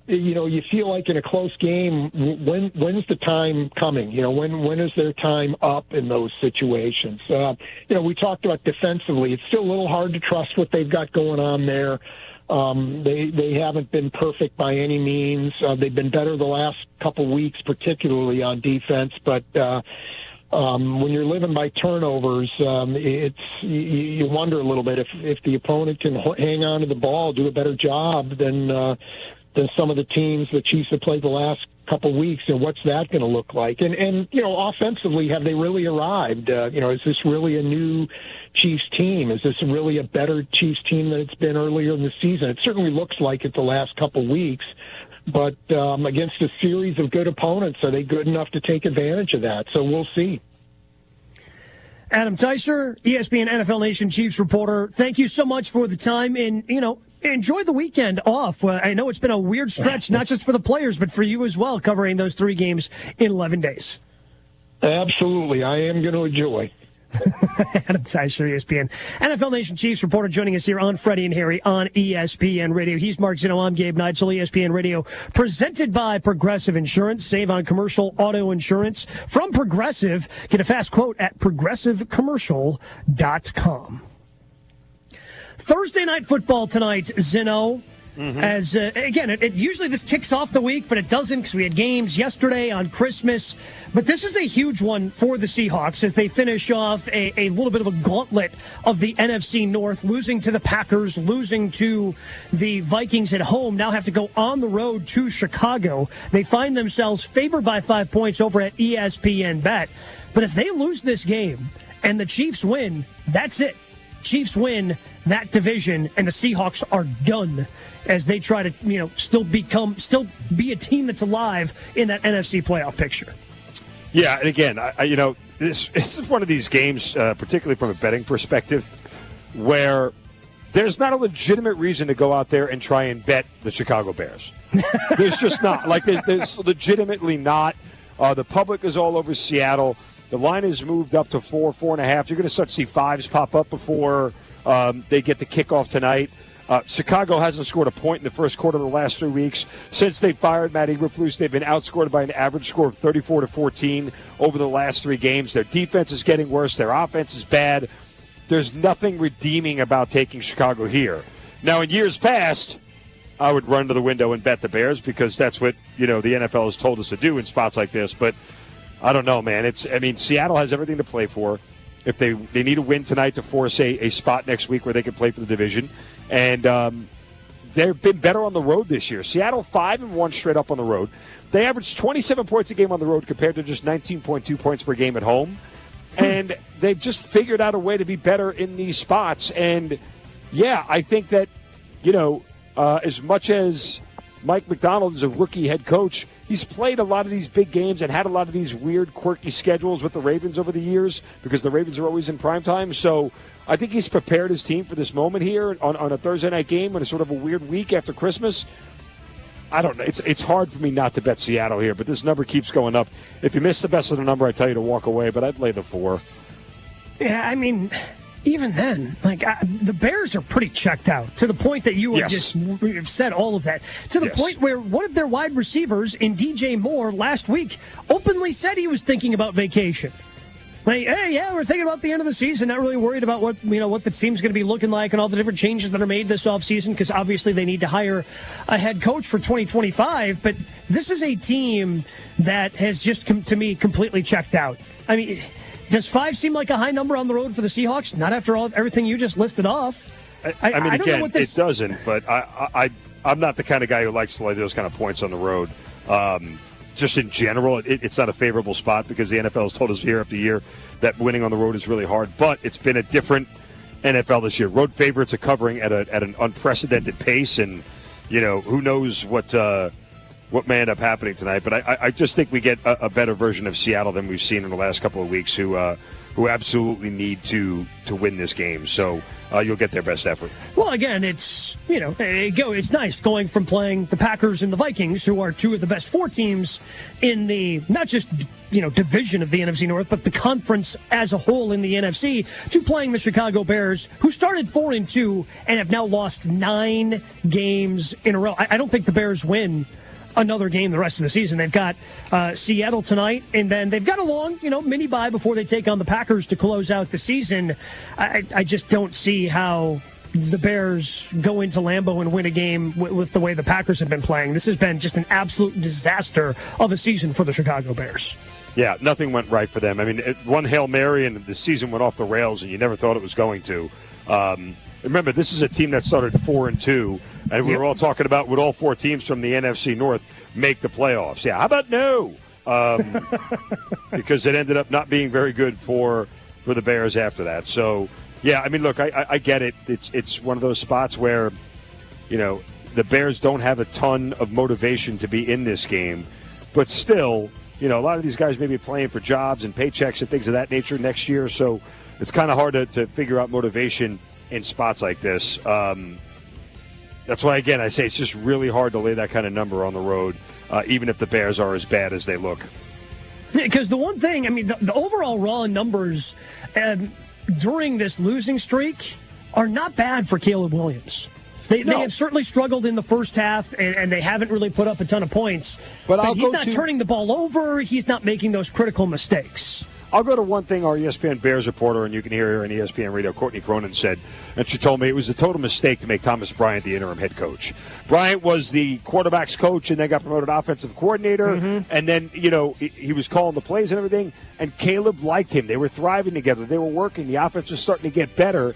you feel like in a close game, when's the time coming? When is their time up in those situations? We talked about defensively. It's still a little hard to trust what they've got going on there. They haven't been perfect by any means. They've been better the last couple weeks, particularly on defense, but when you're living by turnovers, you wonder a little bit if the opponent can hang on to the ball, do a better job than some of the teams the Chiefs have played the last couple weeks, and what's that going to look like? And offensively, have they really arrived? Is this really a new Chiefs team? Is this really a better Chiefs team than it's been earlier in the season? It certainly looks like it the last couple weeks. But against a series of good opponents, are they good enough to take advantage of that? So we'll see. Adam Teicher, ESPN NFL Nation Chiefs reporter, thank you so much for the time. And, enjoy the weekend off. I know it's been a weird stretch, not just for the players, but for you as well, covering those 3 games in 11 days. Absolutely. I am going to enjoy. Adam Teicher, ESPN NFL Nation Chiefs reporter, joining us here on Freddie and Harry on ESPN Radio. He's Mark Zinno. I'm Gabe Neitzel. ESPN Radio, presented by Progressive Insurance. Save on commercial auto insurance from Progressive. Get a fast quote at progressivecommercial.com. Thursday night football tonight, Zinno. As again, it usually this kicks off the week, but it doesn't because we had games yesterday on Christmas. But this is a huge one for the Seahawks as they finish off a little bit of a gauntlet of the NFC North, losing to the Packers, losing to the Vikings at home. Now have to go on the road to Chicago. They find themselves favored by 5 points over at ESPN Bet. But if they lose this game and the Chiefs win, that's it. Chiefs win that division, and the Seahawks are done as they try to, still be a team that's alive in that NFC playoff picture. Yeah, and again, this is one of these games, particularly from a betting perspective, where there's not a legitimate reason to go out there and try and bet the Chicago Bears. There's just not. There's legitimately not. The public is all over Seattle. The line is moved up to 4.5. You're going to start to see 5s pop up before they get the kickoff tonight. Chicago hasn't scored a point in the first quarter of the last 3 weeks. Since they fired Matt Eberflus, they've been outscored by an average score of 34-14 over the last 3 games. Their defense is getting worse. Their offense is bad. There's nothing redeeming about taking Chicago here. Now, in years past, I would run to the window and bet the Bears because that's what, the NFL has told us to do in spots like this. But I don't know, man. Seattle has everything to play for. if they need a win tonight to force a spot next week where they can play for the division. And they've been better on the road this year. Seattle 5-1 straight up on the road. They averaged 27 points a game on the road compared to just 19.2 points per game at home. And they've just figured out a way to be better in these spots. And, yeah, I think that, as much as Mike Macdonald is a rookie head coach, he's played a lot of these big games and had a lot of these weird, quirky schedules with the Ravens over the years because the Ravens are always in primetime. So I think he's prepared his team for this moment here on a Thursday night game and a sort of a weird week after Christmas. I don't know. It's hard for me not to bet Seattle here, but this number keeps going up. If you miss the best of the number, I tell you to walk away, but I'd lay the 4. Yeah, I mean, even then, the Bears are pretty checked out to the point that you have said all of that. To the point where one of their wide receivers in DJ Moore last week openly said he was thinking about vacation. Like, hey, yeah, we're thinking about the end of the season, not really worried about what the team's going to be looking like and all the different changes that are made this offseason because obviously they need to hire a head coach for 2025. But this is a team that has just, to me, completely checked out. I mean, does 5 seem like a high number on the road for the Seahawks? Not after everything you just listed off. I mean, again, it doesn't, but I'm not the kind of guy who likes to lay those kind of points on the road. Just in general, it's not a favorable spot because the NFL has told us year after year that winning on the road is really hard. But it's been a different NFL this year. Road favorites are covering at an unprecedented pace, and who knows what may end up happening tonight. But I just think we get a better version of Seattle than we've seen in the last couple of weeks, who absolutely need to win this game. So you'll get their best effort. Well, again, it's nice going from playing the Packers and the Vikings, who are 2 of the best 4 teams in the not just division of the NFC North, but the conference as a whole in the NFC, to playing the Chicago Bears, who started 4-2 and have now lost 9 games in a row. I don't think the Bears win another game the rest of the season. They've got Seattle tonight, and then they've got a long, mini bye before they take on the Packers to close out the season. I just don't see how the Bears go into Lambeau and win a game with the way the Packers have been playing. This has been just an absolute disaster of a season for the Chicago Bears. Yeah, nothing went right for them. I mean, one Hail Mary and the season went off the rails, and you never thought it was going to. Remember, this is a team that started 4-2, and we were all talking about would all 4 teams from the NFC North make the playoffs. Yeah, how about no? Because it ended up not being very good for the Bears after that. So, yeah, I mean, look, I get it. It's one of those spots where, the Bears don't have a ton of motivation to be in this game, but still, a lot of these guys may be playing for jobs and paychecks and things of that nature next year. So it's kind of hard to figure out motivation in spots like this. That's why, again, I say it's just really hard to lay that kind of number on the road, even if the Bears are as bad as they look. Because the one thing, I mean, the overall raw numbers during this losing streak are not bad for Caleb Williams. They have certainly struggled in the first half, and they haven't really put up a ton of points. But he's not turning the ball over. He's not making those critical mistakes. I'll go to one thing our ESPN Bears reporter, and you can hear her on ESPN Radio, Courtney Cronin, said, and she told me it was a total mistake to make Thomas Bryant the interim head coach. Bryant was the quarterback's coach and then got promoted offensive coordinator, and then, he was calling the plays and everything, and Caleb liked him. They were thriving together. They were working. The offense was starting to get better.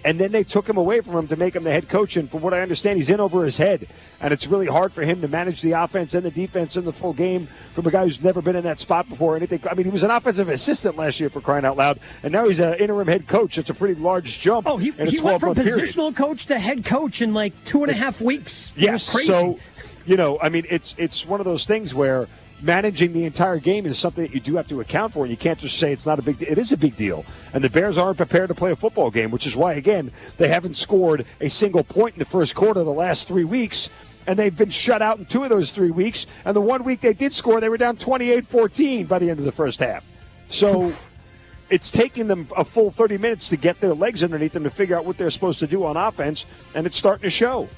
And then they took him away from him to make him the head coach. And from what I understand, he's in over his head. And it's really hard for him to manage the offense and the defense in the full game from a guy who's never been in that spot before. And he was an offensive assistant last year, for crying out loud. And now he's an interim head coach. It's a pretty large jump. Oh, he went from positional coach to head coach in like 2.5 weeks. Yes. Crazy. So, it's one of those things where managing the entire game is something that you do have to account for, and you can't just say it's not a big deal. It is a big deal, and the Bears aren't prepared to play a football game, which is why, again, they haven't scored a single point in the first quarter of the last 3 weeks, and they've been shut out in 2 of those 3 weeks, and the 1 week they did score, they were down 28-14 by the end of the first half. So it's taking them a full 30 minutes to get their legs underneath them to figure out what they're supposed to do on offense, and it's starting to show.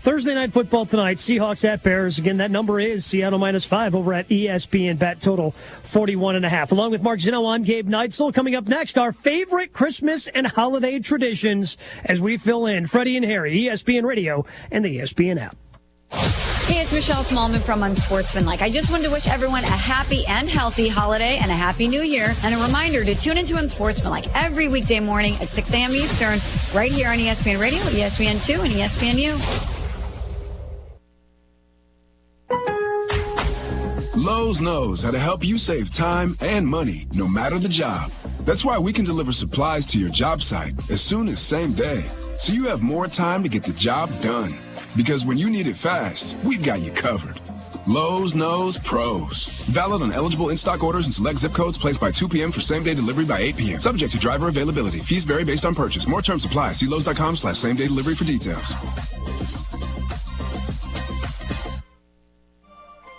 Thursday Night Football tonight, Seahawks at Bears. Again, that number is Seattle -5 over at ESPN Bet, total 41.5. Along with Mark Zinno, I'm Gabe Neitzel. Coming up next, our favorite Christmas and holiday traditions as we fill in Freddie and Harry, ESPN Radio, and the ESPN app. Hey, it's Michelle Smallman from Unsportsmanlike. I just wanted to wish everyone a happy and healthy holiday and a happy new year. And a reminder to tune into Unsportsmanlike every weekday morning at 6 a.m. Eastern, right here on ESPN Radio, ESPN2, and ESPNU. Lowe's knows how to help you save time and money, no matter the job. That's why we can deliver supplies to your job site as soon as same day, so you have more time to get the job done. Because when you need it fast, we've got you covered. Lowe's knows pros. Valid on eligible in-stock orders and select zip codes placed by 2 p.m. for same-day delivery by 8 p.m. Subject to driver availability. Fees vary based on purchase. More terms apply. See Lowe's.com/same-day delivery for details.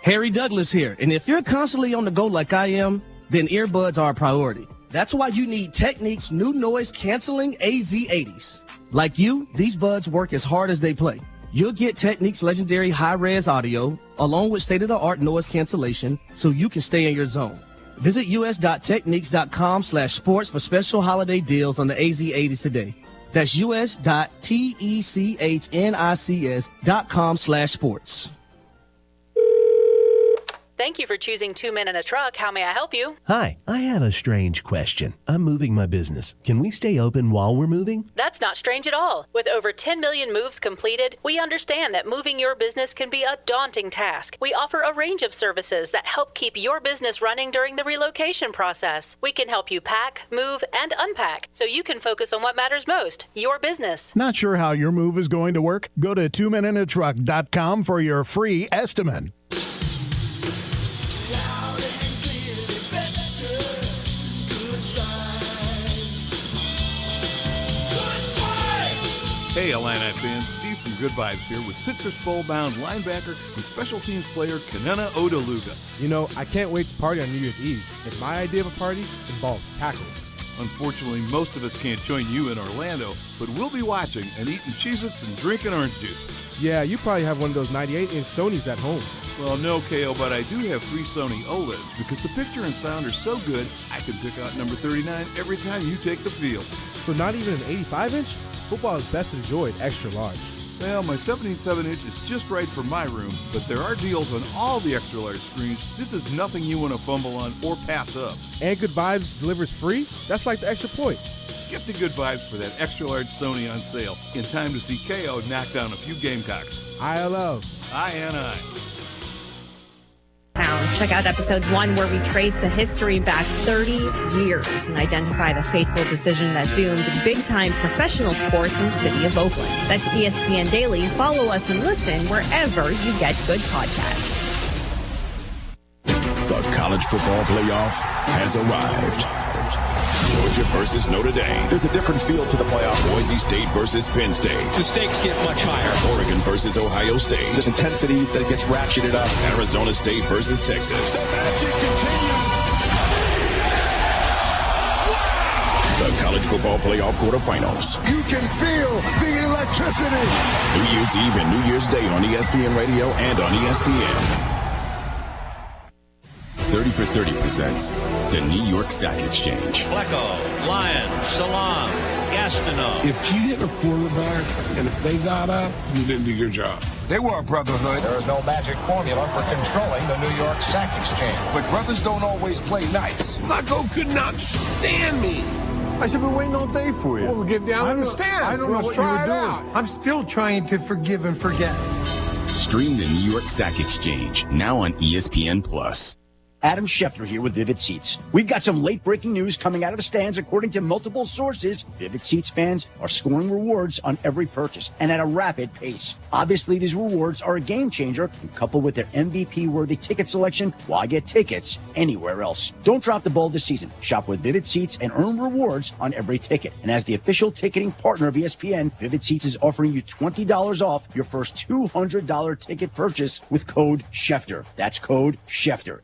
Harry Douglas here, and if you're constantly on the go like I am, then earbuds are a priority. That's why you need Technique's new noise-canceling AZ80s. Like you, these buds work as hard as they play. You'll get Technique's legendary high-res audio, along with state-of-the-art noise cancellation, so you can stay in your zone. Visit us.techniques.com/sports for special holiday deals on the AZ80s today. That's us.technics.com/sports. Thank you for choosing 2 Men in a Truck. How may I help you? Hi, I have a strange question. I'm moving my business. Can we stay open while we're moving? That's not strange at all. With over 10 million moves completed, we understand that moving your business can be a daunting task. We offer a range of services that help keep your business running during the relocation process. We can help you pack, move, and unpack so you can focus on what matters most, your business. Not sure how your move is going to work? Go to 2meninatruck.com for your free estimate. Hey, Illini fans, Steve from Good Vibes here with Citrus Bowl-bound linebacker and special teams player Kenenna Odeluga. You know, I can't wait to party on New Year's Eve, and my idea of a party involves tacos. Unfortunately, most of us can't join you in Orlando, but we'll be watching and eating Cheez-Its and drinking orange juice. Yeah, you probably have one of those 98-inch Sonys at home. Well, no, KO, but I do have 3 Sony OLEDs because the picture and sound are so good, I can pick out number 39 every time you take the field. So not even an 85-inch? Football is best enjoyed extra large. Well, my 77-inch is just right for my room, but there are deals on all the extra large screens. This is nothing you want to fumble on or pass up. And Good Vibes delivers free? That's like the extra point. Get the Good Vibes for that extra large Sony on sale in time to see KO knock down a few Gamecocks. ILO. INI. Check out episode 1 where we trace the history back 30 years and identify the fateful decision that doomed big-time professional sports in the city of Oakland. That's ESPN Daily. Follow us and listen wherever you get good podcasts. The college football playoff has arrived. Georgia versus Notre Dame. There's a different feel to the playoff. Boise State versus Penn State. The stakes get much higher. Oregon versus Ohio State. The intensity that gets ratcheted up. Arizona State versus Texas. The magic continues. The college football playoff quarterfinals. You can feel the electricity. New Year's Eve and New Year's Day on ESPN Radio and on ESPN. 30 for 30 presents the New York Sack Exchange. Flecko, Lyon, Salam, Gastineau. If you hit a quarterback and if they got up, you didn't do your job. They were a brotherhood. There is no magic formula for controlling the New York Sack Exchange. But brothers don't always play nice. Flacco could not stand me. I should be waiting all day for you. Well, get down on the stairs. I don't know what you were doing. I'm still trying to forgive and forget. Stream the New York Sack Exchange, now on ESPN+. Adam Schefter here with Vivid Seats. We've got some late-breaking news coming out of the stands. According to multiple sources, Vivid Seats fans are scoring rewards on every purchase and at a rapid pace. Obviously, these rewards are a game changer, and coupled with their MVP-worthy ticket selection, why get tickets anywhere else? Don't drop the ball this season. Shop with Vivid Seats and earn rewards on every ticket. And as the official ticketing partner of ESPN, Vivid Seats is offering you $20 off your first $200 ticket purchase with code Schefter. That's code Schefter.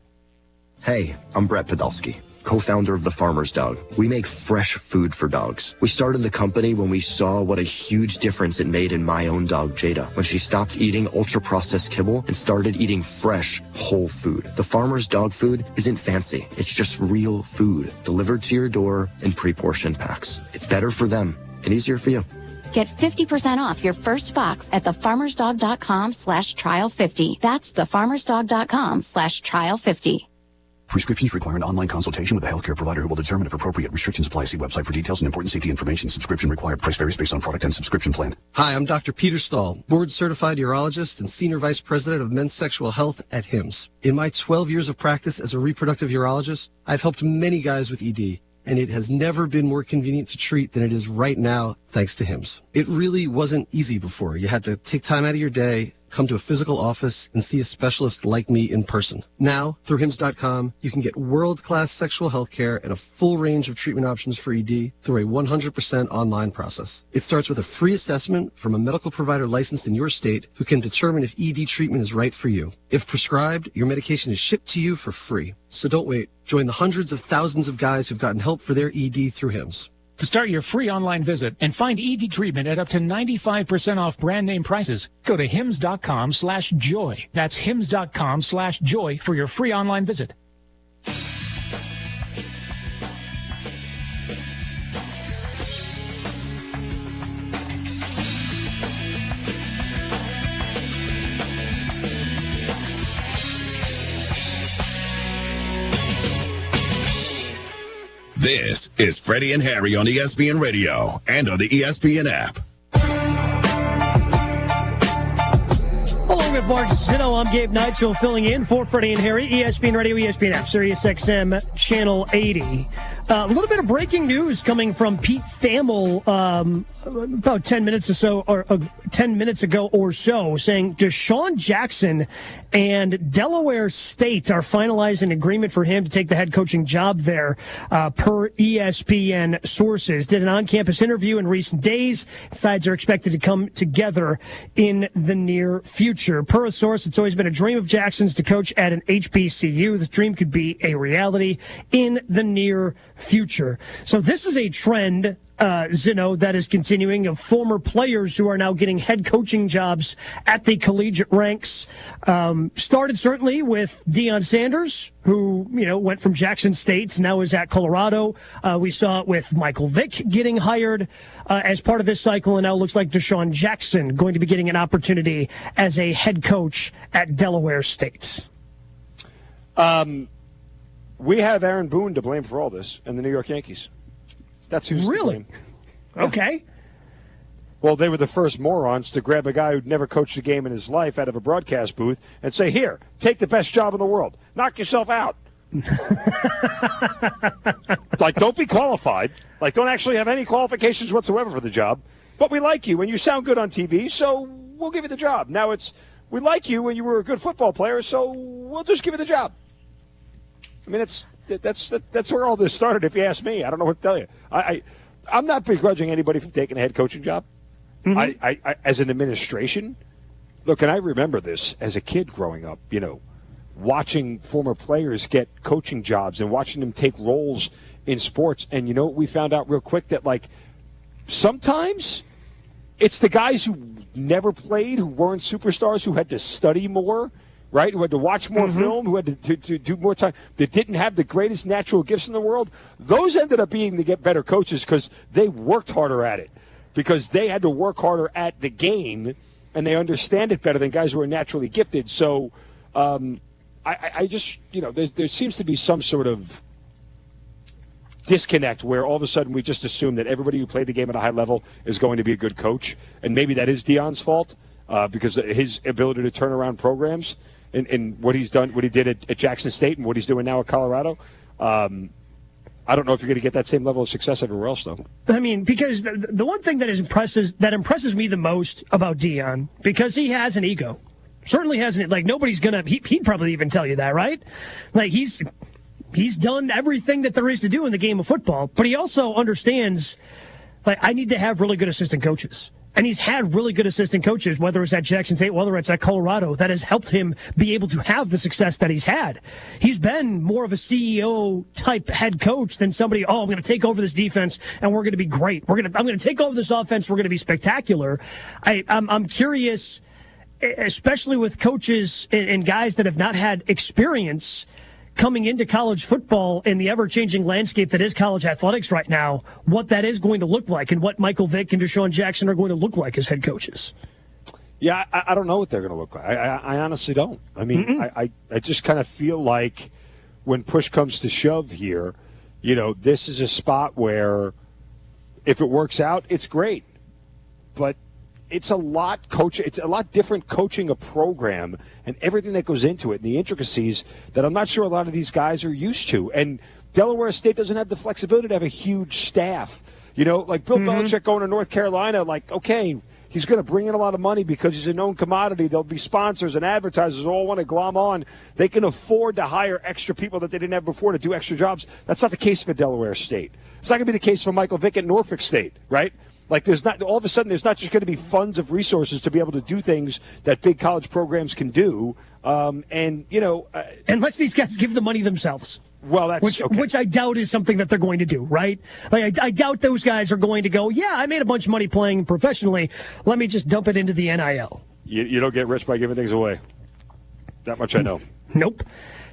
Hey, I'm Brett Podolsky, co-founder of The Farmer's Dog. We make fresh food for dogs. We started the company when we saw what a huge difference it made in my own dog, Jada, when she stopped eating ultra-processed kibble and started eating fresh, whole food. The Farmer's Dog food isn't fancy. It's just real food delivered to your door in pre-portioned packs. It's better for them and easier for you. Get 50% off your first box at thefarmersdog.com/trial50. That's thefarmersdog.com/trial50. Prescriptions require an online consultation with a healthcare provider who will determine if appropriate. Restrictions apply. See website for details and important safety information. Subscription required. Price varies based on product and subscription plan. Hi, I'm Dr. Peter Stahl, board-certified urologist and senior vice president of men's sexual health at HIMSS. In my 12 years of practice as a reproductive urologist, I've helped many guys with ED, and it has never been more convenient to treat than it is right now, thanks to HIMSS. It really wasn't easy before. You had to take time out of your day, come to a physical office, and see a specialist like me in person. Now, through HIMSS.com, you can get world-class sexual health care and a full range of treatment options for ED through a 100% online process. It starts with a free assessment from a medical provider licensed in your state who can determine if ED treatment is right for you. If prescribed, your medication is shipped to you for free. So don't wait. Join the hundreds of thousands of guys who've gotten help for their ED through HIMSS. To start your free online visit and find ED treatment at up to 95% off brand name prices, go to hims.com/joy. That's hims.com/joy for your free online visit. This is Freddie and Harry on ESPN Radio and on the ESPN app. Along with Mark Zinno, I'm Gabe Neitzel filling in for Freddie and Harry, ESPN Radio, ESPN app, Sirius XM, Channel 80. A little bit of breaking news coming from Pete Thamel about 10 minutes ago or so, saying Deshaun Jackson and Delaware State are finalizing an agreement for him to take the head coaching job there, per ESPN sources. Did an on-campus interview in recent days. Sides are expected to come together in the near future. Per a source, it's always been a dream of Jackson's to coach at an HBCU. The dream could be a reality in the near future. So this is a trend, Zinno, that is continuing, of former players who are now getting head coaching jobs at the collegiate ranks. Started certainly with Deion Sanders, who, went from Jackson State, now is at Colorado. We saw it with Michael Vick getting hired as part of this cycle, and now it looks like Deshaun Jackson going to be getting an opportunity as a head coach at Delaware State. We have Aaron Boone to blame for all this, and the New York Yankees. That's who's to blame. Okay. Well, they were the first morons to grab a guy who'd never coached a game in his life out of a broadcast booth and say, here, take the best job in the world. Knock yourself out. Don't be qualified. Don't actually have any qualifications whatsoever for the job. But we like you, and you sound good on TV, so we'll give you the job. Now we like you when you were a good football player, so we'll just give you the job. I mean, that's where all this started, if you ask me. I don't know what to tell you. I'm not begrudging anybody from taking a head coaching job. Mm-hmm. I as an administration, look, and I remember this as a kid growing up, watching former players get coaching jobs and watching them take roles in sports. And we found out real quick that, sometimes it's the guys who never played, who weren't superstars, who had to study more, right, who had to watch more film, who had to do more time, that didn't have the greatest natural gifts in the world. Those ended up being to get better coaches because they worked harder at it, because they had to work harder at the game, and they understand it better than guys who are naturally gifted. So I just, there seems to be some sort of disconnect where all of a sudden we just assume that everybody who played the game at a high level is going to be a good coach, and maybe that is Deion's fault because of his ability to turn around programs. And what he's done, what he did at Jackson State and what he's doing now at Colorado. I don't know if you're going to get that same level of success everywhere else, though. I mean, because the one thing that impresses me the most about Deion, because he has an ego, certainly hasn't. Nobody's gonna. He'd probably even tell you that, right? He's done everything that there is to do in the game of football, but he also understands. I need to have really good assistant coaches. And he's had really good assistant coaches, whether it's at Jackson State, whether it's at Colorado, that has helped him be able to have the success that he's had. He's been more of a CEO-type head coach than somebody, I'm going to take over this defense, and we're going to be great. I'm going to take over this offense. We're going to be spectacular. I'm curious, especially with coaches and guys that have not had experience, coming into college football in the ever-changing landscape that is college athletics right now, what that is going to look like and what Michael Vick and Deshaun Jackson are going to look like as head coaches. Yeah, I don't know what they're going to look like. I honestly don't. I mean, I just kind of feel like when push comes to shove here, this is a spot where if it works out, it's great. But it's a lot different coaching a program and everything that goes into it and the intricacies that I'm not sure a lot of these guys are used to. And Delaware State doesn't have the flexibility to have a huge staff. Like Bill Belichick going to North Carolina, okay, he's going to bring in a lot of money because he's a known commodity. There'll be sponsors and advertisers who all want to glom on. They can afford to hire extra people that they didn't have before to do extra jobs. That's not the case for Delaware State. It's not going to be the case for Michael Vick at Norfolk State, right? Like there's not all of a sudden there's not just going to be funds of resources to be able to do things that big college programs can do. Unless these guys give the money themselves. Well, that's which I doubt is something that they're going to do, right? Like I doubt those guys are going to go, yeah, I made a bunch of money playing professionally. Let me just dump it into the NIL. You don't get rich by giving things away. That much I know. Nope.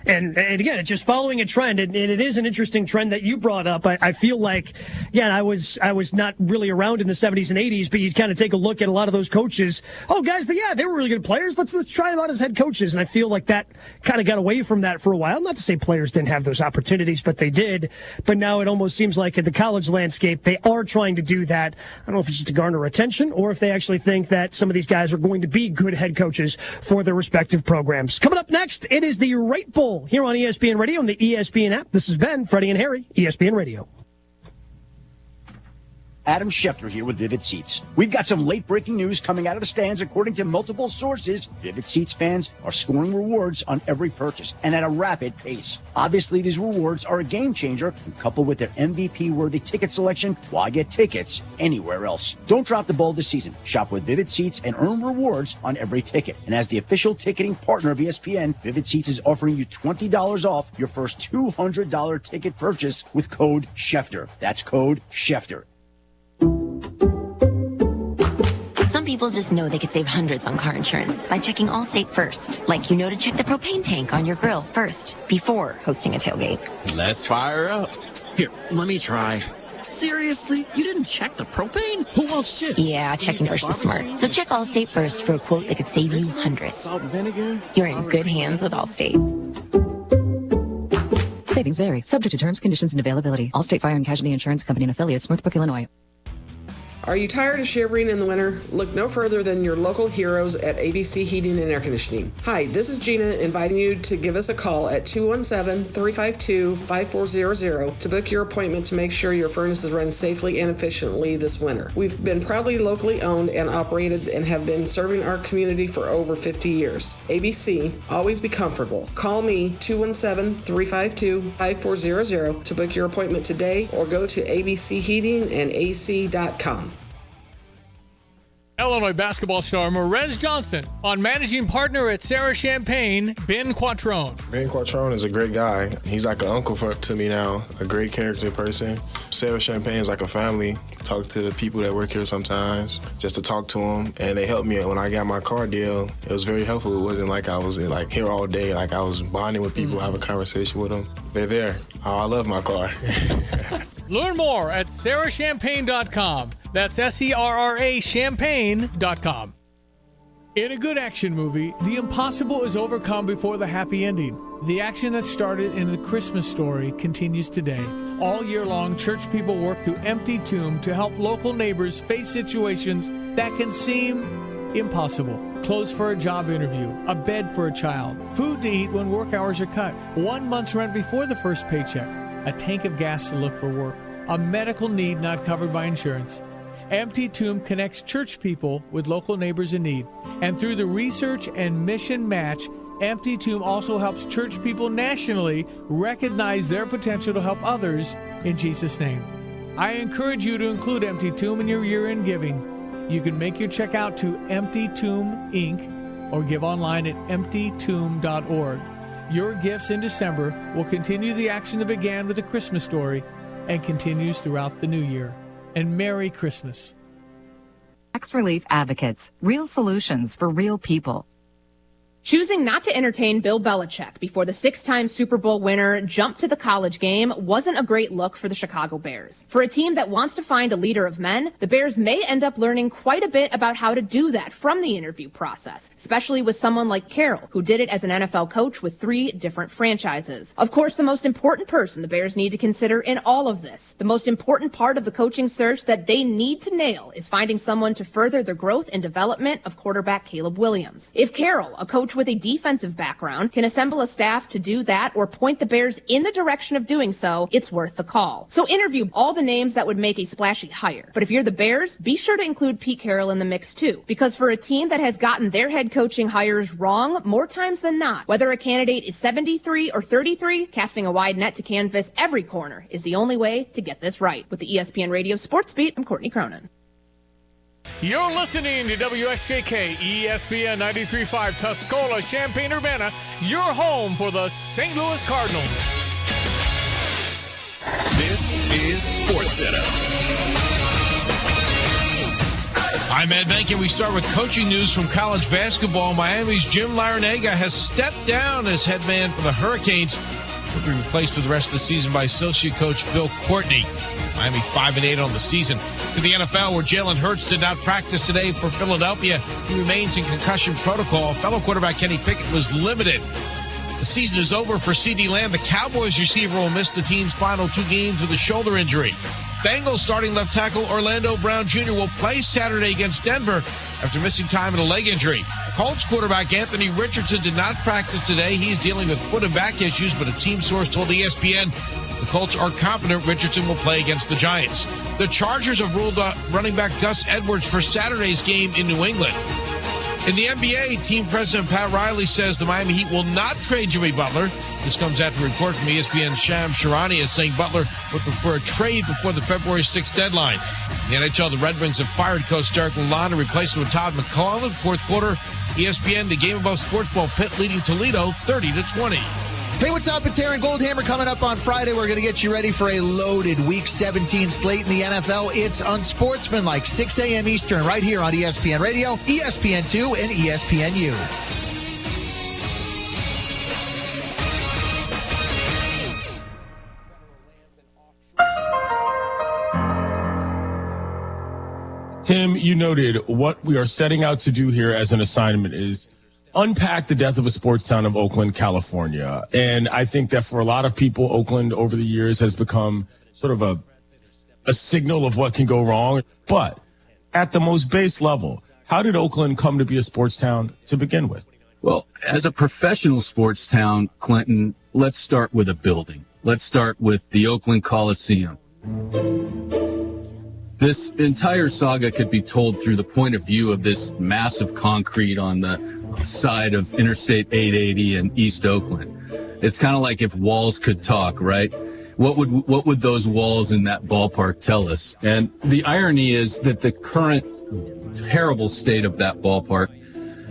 And again, it's just following a trend, and it is an interesting trend that you brought up. I feel like, again, I was not really around in the 70s and 80s, but you kind of take a look at a lot of those coaches. Oh, guys, they were really good players. Let's try them out as head coaches. And I feel like that kind of got away from that for a while. Not to say players didn't have those opportunities, but they did. But now it almost seems like in the college landscape, they are trying to do that. I don't know if it's just to garner attention or if they actually think that some of these guys are going to be good head coaches for their respective programs. Coming up next, it is the Rate Bowl here on ESPN Radio and the ESPN app. This is Ben, Freddie, and Harry, ESPN Radio. Adam Schefter here with Vivid Seats. We've got some late-breaking news coming out of the stands. According to multiple sources, Vivid Seats fans are scoring rewards on every purchase and at a rapid pace. Obviously, these rewards are a game changer, and coupled with their MVP-worthy ticket selection, why get tickets anywhere else? Don't drop the ball this season. Shop with Vivid Seats and earn rewards on every ticket. And as the official ticketing partner of ESPN, Vivid Seats is offering you $20 off your first $200 ticket purchase with code Schefter. That's code Schefter. Some people just know they could save hundreds on car insurance by checking Allstate first. Like to check the propane tank on your grill first before hosting a tailgate. Let's fire up. Here, let me try. Seriously? You didn't check the propane? Who wants chips? Yeah, checking first is smart. So check Allstate first for a quote that could save you hundreds. Salt and vinegar? You're in good hands with Allstate. Savings vary. Subject to terms, conditions, and availability. Allstate Fire and Casualty Insurance Company and Affiliates, Northbrook, Illinois. Are you tired of shivering in the winter? Look no further than your local heroes at ABC Heating and Air Conditioning. Hi, this is Gina inviting you to give us a call at 217-352-5400 to book your appointment to make sure your furnaces run safely and efficiently this winter. We've been proudly locally owned and operated and have been serving our community for over 50 years. ABC, always be comfortable. Call me 217-352-5400 to book your appointment today or go to abcheatingandac.com. Illinois basketball star Marez Johnson on managing partner at Sarah Champagne, Ben Quattrone. Ben Quattrone is a great guy. He's like an uncle to me now, a great character person. Sarah Champagne is like a family. Talk to the people that work here sometimes, just to talk to them, and they helped me when I got my car deal. It was very helpful. It wasn't like I was here all day, like I was bonding with people, have a conversation with them. They're there. Oh, I love my car. Learn more at sarahchampagne.com. That's SERRA champagne.com. In a good action movie, the impossible is overcome before the happy ending. The action that started in The Christmas Story continues today. All year long, church people work through Empty Tomb to help local neighbors face situations that can seem impossible. Clothes for a job interview, a bed for a child, food to eat when work hours are cut, 1 month's rent before the first paycheck, a tank of gas to look for work, a medical need not covered by insurance. Empty Tomb connects church people with local neighbors in need. And through the research and mission match, Empty Tomb also helps church people nationally recognize their potential to help others in Jesus' name. I encourage you to include Empty Tomb in your year-end giving. You can make your check out to Empty Tomb Inc. or give online at emptytomb.org. Your gifts in December will continue the action that began with The Christmas Story and continues throughout the new year. And Merry Choosing not to entertain Bill Belichick before the 6-time Super Bowl winner jumped to the college game wasn't a great look for the Chicago Bears. For a team that wants to find a leader of men, the Bears may end up learning quite a bit about how to do that from the interview process, especially with someone like Carroll, who did it as an NFL coach with 3 different franchises. Of course, the most important person the Bears need to consider in all of this, the most important part of the coaching search that they need to nail, is finding someone to further the growth and development of quarterback Caleb Williams. If Carroll, a coach with a defensive background, can assemble a staff to do that or point the Bears in the direction of doing so, it's worth the call. So interview all the names that would make a splashy hire. But if you're the Bears, be sure to include Pete Carroll in the mix too, because for a team that has gotten their head coaching hires wrong more times than not, whether a candidate is 73 or 33, casting a wide net to canvas every corner is the only way to get this right. With the ESPN Radio Sports Beat, I'm Courtney Cronin. You're listening to WSJK ESPN 93.5 Tuscola, Champaign-Urbana, your home for the St. Louis Cardinals. This is SportsCenter. I'm Ed Benkin. We start with coaching news from college basketball. Miami's Jim Larrañaga has stepped down as head man for the Hurricanes. He'll be replaced for the rest of the season by associate coach Bill Courtney. Miami 5-8 on the season. To the NFL, where Jalen Hurts did not practice today for Philadelphia. He remains in concussion protocol. Fellow quarterback Kenny Pickett was limited. The season is over for CeeDee Lamb. The Cowboys receiver will miss the team's final 2 games with a shoulder injury. Bengals starting left tackle Orlando Brown Jr. will play Saturday against Denver after missing time with a leg injury. Colts quarterback Anthony Richardson did not practice today. He's dealing with foot and back issues, but a team source told ESPN the Colts are confident Richardson will play against the Giants. The Chargers have ruled out running back Gus Edwards for Saturday's game in New England. In the NBA, team president Pat Riley says the Miami Heat will not trade Jimmy Butler. This comes after a report from ESPN's Shams Charania saying Butler would prefer a trade before the February 6th deadline. In the NHL, the Red Wings have fired coach Derek Lalonde and replaced him with Todd McClellan. Fourth quarter, ESPN, the game above sports ball, Pitt leading Toledo 30-20. Hey, what's up? It's Aaron Goldhammer coming up on Friday. We're going to get you ready for a loaded Week 17 slate in the NFL. It's Unsportsmanlike, 6 a.m. Eastern, right here on ESPN Radio, ESPN2, and ESPNU. Tim, you noted what we are setting out to do here as an assignment is unpack the death of a sports town of Oakland, California. And I think that for a lot of people, Oakland over the years has become sort of a signal of what can go wrong. But at the most base level, how did Oakland come to be a sports town to begin with? Well, as a professional sports town, Clinton, let's start with a building. Let's start with the Oakland Coliseum. This entire saga could be told through the point of view of this massive concrete on the side of Interstate 880 in East Oakland. It's kind of like if walls could talk, right? What would those walls in that ballpark tell us? And the irony is that the current terrible state of that ballpark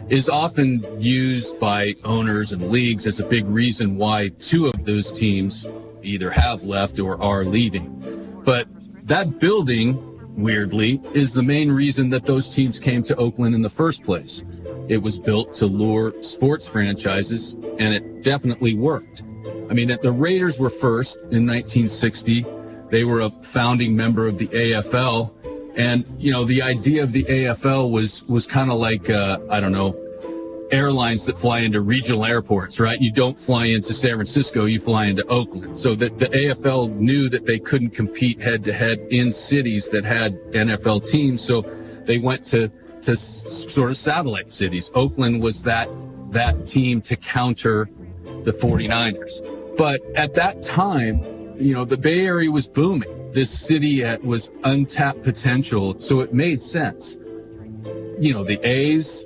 is often used by owners and leagues as a big reason why 2 of those teams either have left or are leaving. But that building, weirdly, is the main reason that those teams came to Oakland in the first place. It was built to lure sports franchises, and it definitely worked. I mean, the Raiders were first in 1960. They were a founding member of the AFL. And, you know, the idea of the AFL was kind of like, airlines that fly into regional airports, right? You don't fly into San Francisco, you fly into Oakland. So that the AFL knew that they couldn't compete head to head in cities that had NFL teams. So they went to sort of satellite cities. Oakland was that team to counter the 49ers. But at that time, you know, the Bay Area was booming. This city was untapped potential. So it made sense. You know, the A's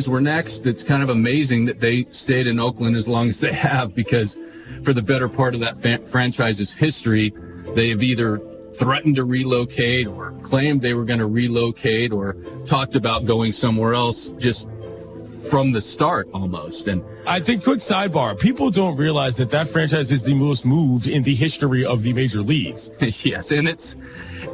were next. It's kind of amazing that they stayed in Oakland as long as they have, because for the better part of that franchise's history, they have either threatened to relocate or claimed they were going to relocate or talked about going somewhere else just from the start almost. And I think, quick sidebar, people don't realize that franchise is the most moved in the history of the major leagues. Yes, and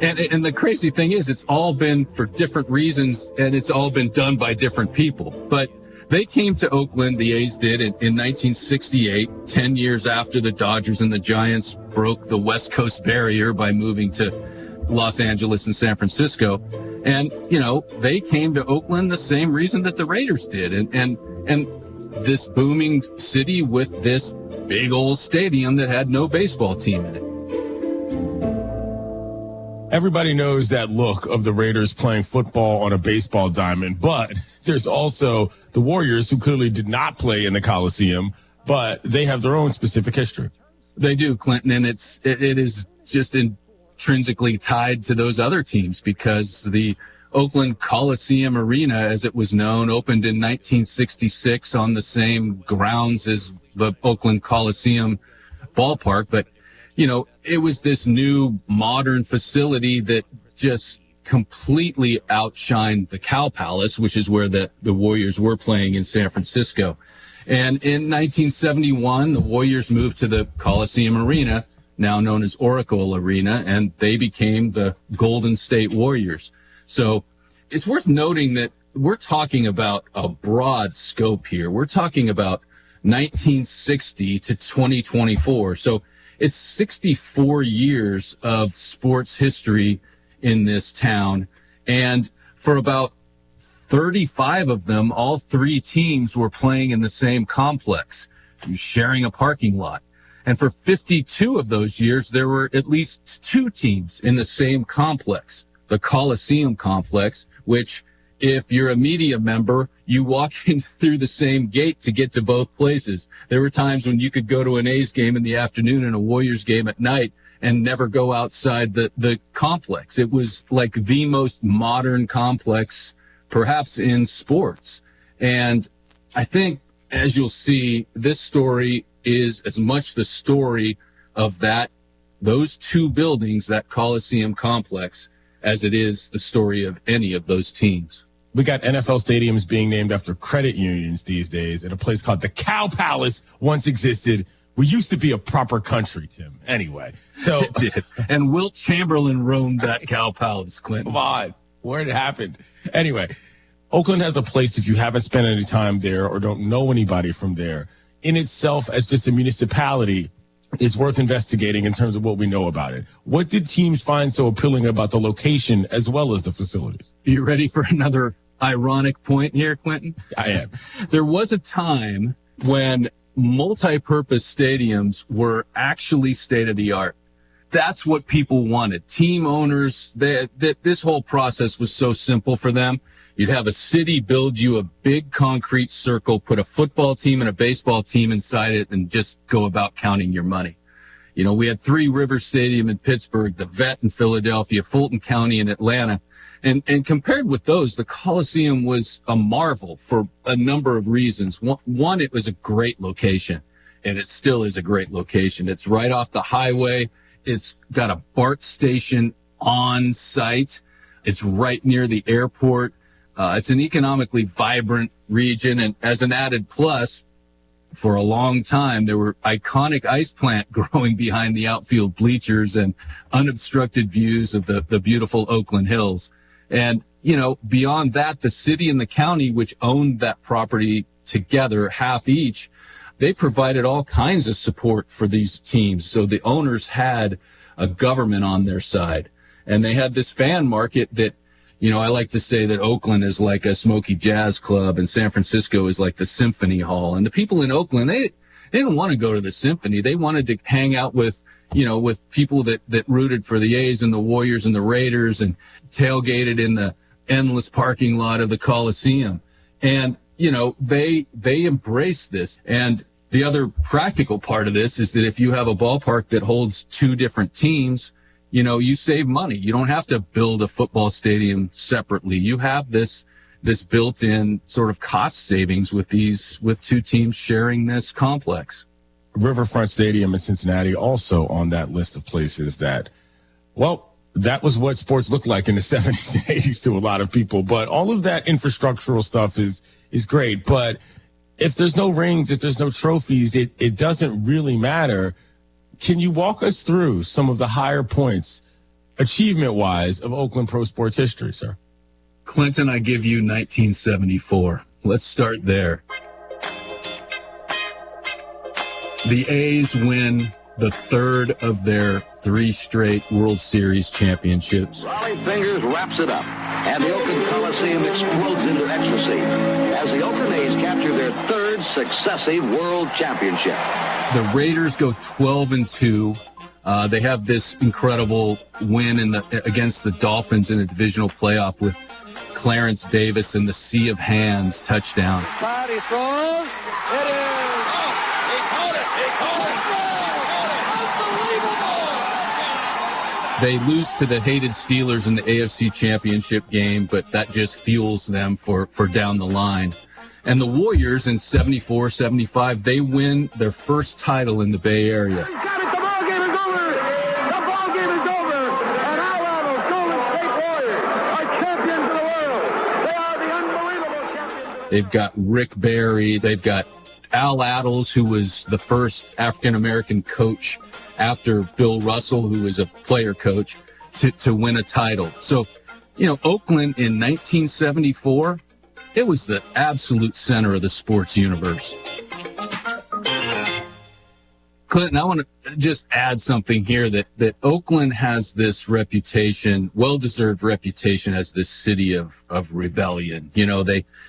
and the crazy thing is it's all been for different reasons, and it's all been done by different people. But They came to Oakland, the A's did, in 1968, 10 years after the Dodgers and the Giants broke the West Coast barrier by moving to Los Angeles and San Francisco. And, they came to Oakland the same reason that the Raiders did. And this booming city with this big old stadium that had no baseball team in it. Everybody knows that look of the Raiders playing football on a baseball diamond, but there's also the Warriors, who clearly did not play in the Coliseum, but they have their own specific history. They do, Clinton, and it is just intrinsically tied to those other teams, because the Oakland Coliseum Arena, as it was known, opened in 1966 on the same grounds as the Oakland Coliseum ballpark, but it was this new modern facility that just completely outshined the Cow Palace, which is where the Warriors were playing in San Francisco. And in 1971, the Warriors moved to the Coliseum Arena, now known as Oracle Arena, and they became the Golden State Warriors. So it's worth noting that we're talking about a broad scope here. We're talking about 1960 to 2024. So it's 64 years of sports history in this town. And for about 35 of them, all three teams were playing in the same complex, sharing a parking lot. And for 52 of those years, there were at least two teams in the same complex, the Coliseum complex, which, if you're a media member, you walk in through the same gate to get to both places. There were times when you could go to an A's game in the afternoon and a Warriors game at night and never go outside the complex. It was like the most modern complex, perhaps, in sports. And I think, as you'll see, this story is as much the story of those two buildings, that Coliseum complex, as it is the story of any of those teams. We got NFL stadiums being named after credit unions these days, and a place called the Cow Palace once existed. We used to be a proper country, Tim. Anyway, so it did. And Wilt Chamberlain roamed that Cow Palace, Clinton. Come on, where it happened. Anyway, Oakland has a place, if you haven't spent any time there or don't know anybody from there, in itself as just a municipality, is worth investigating in terms of what we know about it. What did teams find so appealing about the location as well as the facilities? Are you ready for another ironic point here, Clinton? I am. There was a time when multi-purpose stadiums were actually state-of-the-art. That's what people wanted. Team owners, this whole process was so simple for them. You'd have a city build you a big concrete circle, put a football team and a baseball team inside it, and just go about counting your money. We had Three Rivers Stadium in Pittsburgh, the Vet in Philadelphia, Fulton County in Atlanta. And compared with those, the Coliseum was a marvel for a number of reasons. One, it was a great location, and it still is a great location. It's right off the highway. It's got a BART station on site. It's right near the airport. It's an economically vibrant region, and as an added plus, for a long time, there were iconic ice plant growing behind the outfield bleachers and unobstructed views of the beautiful Oakland Hills. And, beyond that, the city and the county, which owned that property together, half each, they provided all kinds of support for these teams. So the owners had a government on their side, and they had this fan market that, I like to say that Oakland is like a Smoky Jazz Club and San Francisco is like the Symphony Hall. And the people in Oakland, they didn't want to go to the Symphony. They wanted to hang out with people that rooted for the A's and the Warriors and the Raiders and tailgated in the endless parking lot of the Coliseum. And, they embraced this. And the other practical part of this is that if you have a ballpark that holds two different teams, you save money. You don't have to build a football stadium separately. You have this built-in sort of cost savings with two teams sharing this complex. Riverfront Stadium in Cincinnati also on that list of places that was what sports looked like in the 70s and 80s to a lot of people. But all of that infrastructural stuff is great. But if there's no rings, if there's no trophies, it doesn't really matter. Can you walk us through some of the higher points, achievement-wise, of Oakland pro sports history, sir? Clinton, I give you 1974. Let's start there. The A's win the third of their 3 straight World Series championships. Rollie Fingers wraps it up, and the Oakland Coliseum explodes into ecstasy as the Oakland A's capture their 3rd successive World Championship. The Raiders go 12-2. They have this incredible win against the Dolphins in a divisional playoff with Clarence Davis and the Sea of Hands touchdown. Body throws. It is. He caught it. They lose to the hated Steelers in the AFC Championship game, but that just fuels them for down the line. And the Warriors in 74-75, they win their first title in the Bay Area. They've got Rick Barry. They've got Al Attles, who was the first African-American coach after Bill Russell, who was a player coach, to win a title. So, Oakland in 1974, it was the absolute center of the sports universe. Clinton, I want to just add something here that Oakland has this reputation, well-deserved reputation, as this city of rebellion.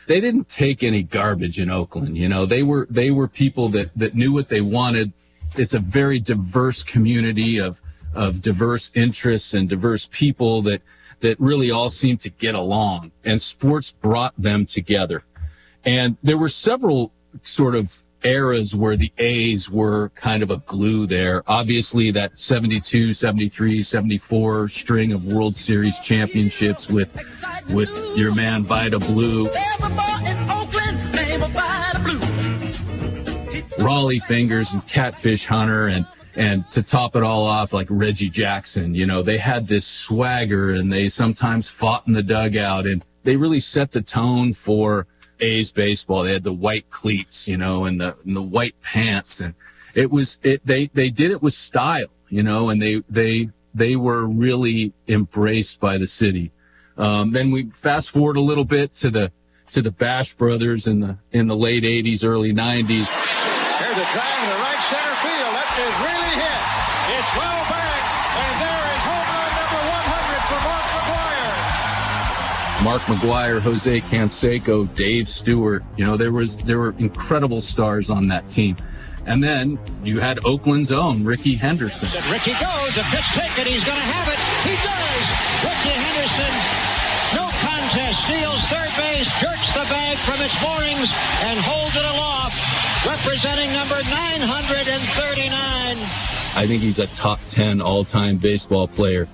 They didn't take any garbage in Oakland. They were people that knew what they wanted. It's a very diverse community of diverse interests and diverse people that really all seem to get along, and sports brought them together. And there were several sort of eras where the A's were kind of a glue there. Obviously that 72, 73, 74 string of World Series championships with your man Vida Blue. Rollie Fingers and Catfish Hunter, and to top it all off, like Reggie Jackson. They had this swagger, and they sometimes fought in the dugout, and they really set the tone for A's baseball. They had the white cleats, and the white pants, and they did it with style, and they were really embraced by the city. Then we fast forward a little bit to the Bash Brothers in the late 80s, early 90s. Here's a drive to the right center field. That is really hit. It's well back, and there is home run number 100 for Mark McGwire. Mark McGwire, Jose Canseco, Dave Stewart. There were incredible stars on that team. And then you had Oakland's own Rickey Henderson. Ricky goes, a pitch taken, he's going to have it. He does. Rickey Henderson, no contest, steals third base, jerks the bag from its moorings, and holds it aloft, representing number 939. I think he's a top 10 all-time baseball player.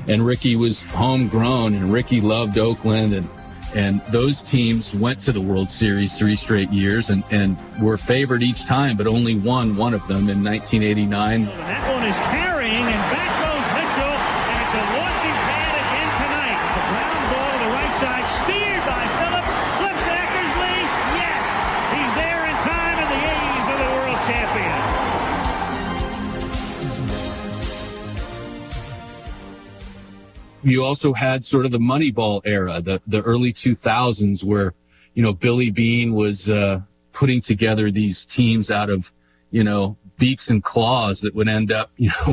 And Rickey was homegrown, and Rickey loved Oakland, and those teams went to the World Series 3 straight years and were favored each time, but only won one of them in 1989. And that one is carrying, and back goes Mitchell, and it's a launching pad again tonight. It's a ground ball to the right side, steered by Phillips, flips to Eckersley. Yes, he's there in time, and the A's are the world champions. You also had sort of the Moneyball era, the early 2000s, where, Billy Beane was putting together these teams out of, beaks and claws that would end up,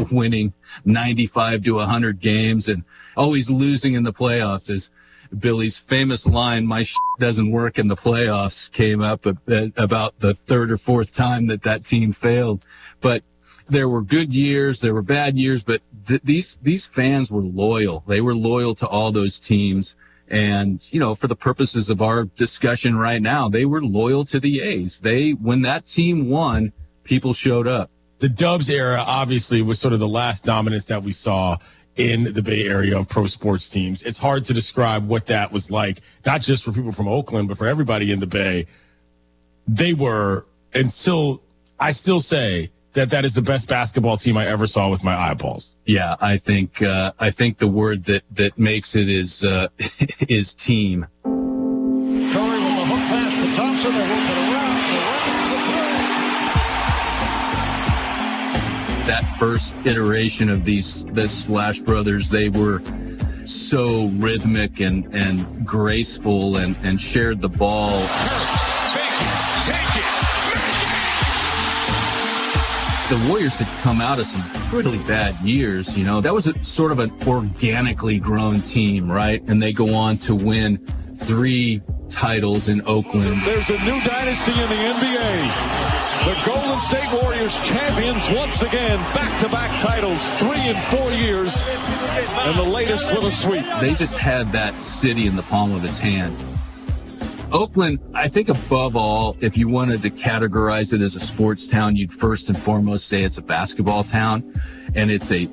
winning 95 to 100 games and always losing in the playoffs. As Billy's famous line, "My doesn't work in the playoffs," came up about the 3rd or 4th time that team failed. But there were good years, there were bad years, but these fans were loyal. They were loyal to all those teams. And, for the purposes of our discussion right now, they were loyal to the A's. When that team won, people showed up. The Dubs era obviously was sort of the last dominance that we saw in the Bay Area of pro sports teams. It's hard to describe what that was like, not just for people from Oakland, but for everybody in the Bay. They were, I still say, that is the best basketball team I ever saw with my eyeballs. Yeah, I think the word that makes it is is team. Curry with a hook pass to Thompson. They work it around. That first iteration of the Splash Brothers, they were so rhythmic and graceful and shared the ball. take it. The Warriors had come out of some pretty bad years, you know. That was sort of an organically grown team, right? And they go on to win 3 titles in Oakland. There's a new dynasty in the NBA. The Golden State Warriors champions once again, back-to-back titles, 3 in 4 years, and the latest with a sweep. They just had that city in the palm of his hand. Oakland, I think above all, if you wanted to categorize it as a sports town, you'd first and foremost say it's a basketball town, and it's a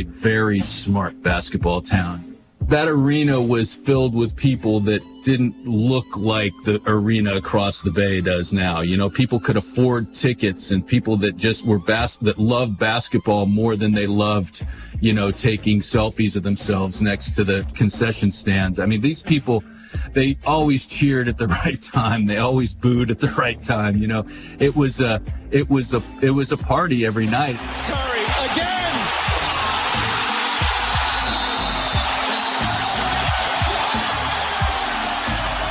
very smart basketball town. That arena was filled with people that didn't look like the arena across the bay does now. You know, people could afford tickets, and people that just were that loved basketball more than they loved, you know, taking selfies of themselves next to the concession stands. I mean, these people, they always cheered at the right time. They always booed at the right time. You know, it was a party every night. Curry again.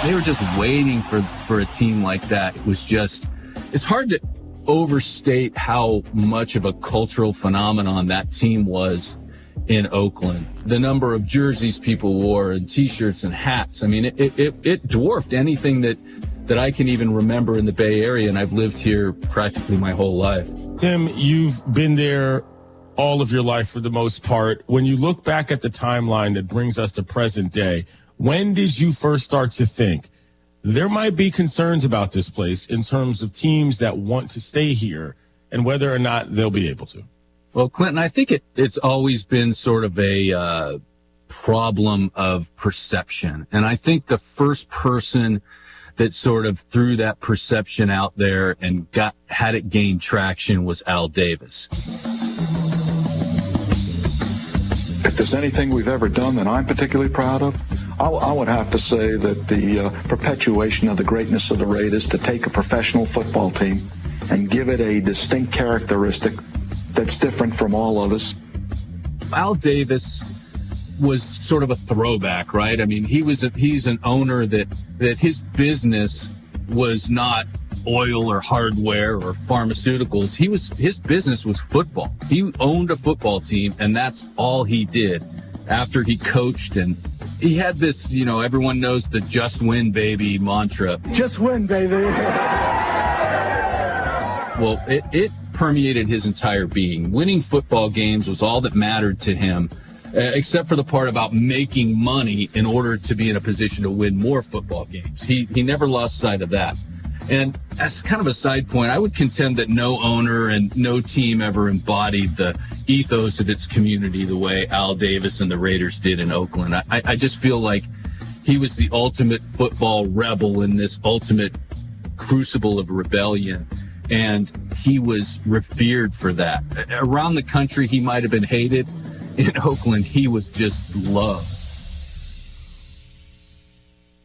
They were just waiting for a team like that. It's hard to overstate how much of a cultural phenomenon that team was in Oakland. The number of jerseys people wore and T-shirts and hats. I mean, it dwarfed anything that I can even remember in the Bay Area, and I've lived here practically my whole life. Tim, you've been there all of your life for the most part. When you look back at the timeline that brings us to present day, when did you first start to think there might be concerns about this place in terms of teams that want to stay here and whether or not they'll be able to? Well, Clinton, I think it's always been sort of a problem of perception. And I think the first person that sort of threw that perception out there and had it gain traction was Al Davis. If there's anything we've ever done that I'm particularly proud of, I would have to say that the perpetuation of the greatness of the Raiders, to take a professional football team and give it a distinct characteristic that's different from all others. Al Davis was sort of a throwback, right? I mean, he's an owner that his business was not oil or hardware or pharmaceuticals. His business was football. He owned a football team, and that's all he did after he coached. And he had this, you know, everyone knows the just win, baby mantra. Just win, baby. Well, it permeated his entire being. Winning football games was all that mattered to him, except for the part about making money in order to be in a position to win more football games. He never lost sight of that. And as kind of a side point, I would contend that no owner and no team ever embodied the ethos of its community the way Al Davis and the Raiders did in Oakland. I just feel like he was the ultimate football rebel in this ultimate crucible of rebellion. And he was revered for that. Around the country, he might have been hated. In Oakland, he was just loved.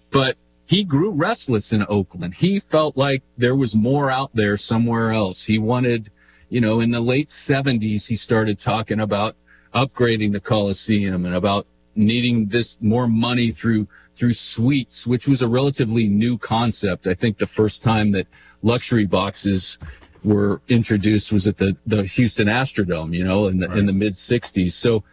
But he grew restless in Oakland. He felt like there was more out there somewhere else. He wanted, you know, in the late 70s, he started talking about upgrading the Coliseum and about needing this more money through suites, which was a relatively new concept. I think the first time that luxury boxes were introduced was at the Houston Astrodome, you know, in the mid 60s. So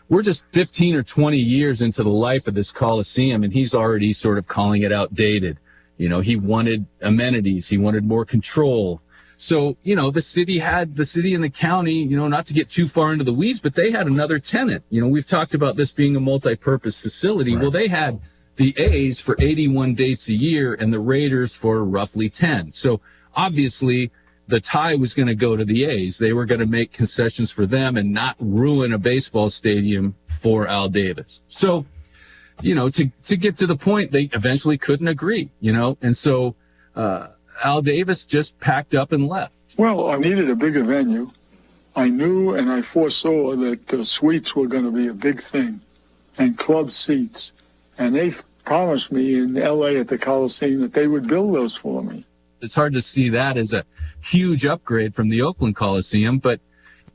we're just 15 or 20 years into the life of this Coliseum, and he's already sort of calling it outdated. You know, he wanted amenities. He wanted more control. So, you know, the city and the county, you know, not to get too far into the weeds, but they had another tenant. You know, we've talked about this being a multi-purpose facility. Right. Well, they had the A's for 81 dates a year and the Raiders for roughly 10. So obviously the tie was going to go to the A's. They were going to make concessions for them and not ruin a baseball stadium for Al Davis. So, you know, to get to the point, they eventually couldn't agree, you know, and so Al Davis just packed up and left. Well, I needed a bigger venue. I knew and I foresaw that suites were going to be a big thing and club seats. And they promised me in L.A. at the Coliseum that they would build those for me. It's hard to see that as a huge upgrade from the Oakland Coliseum, but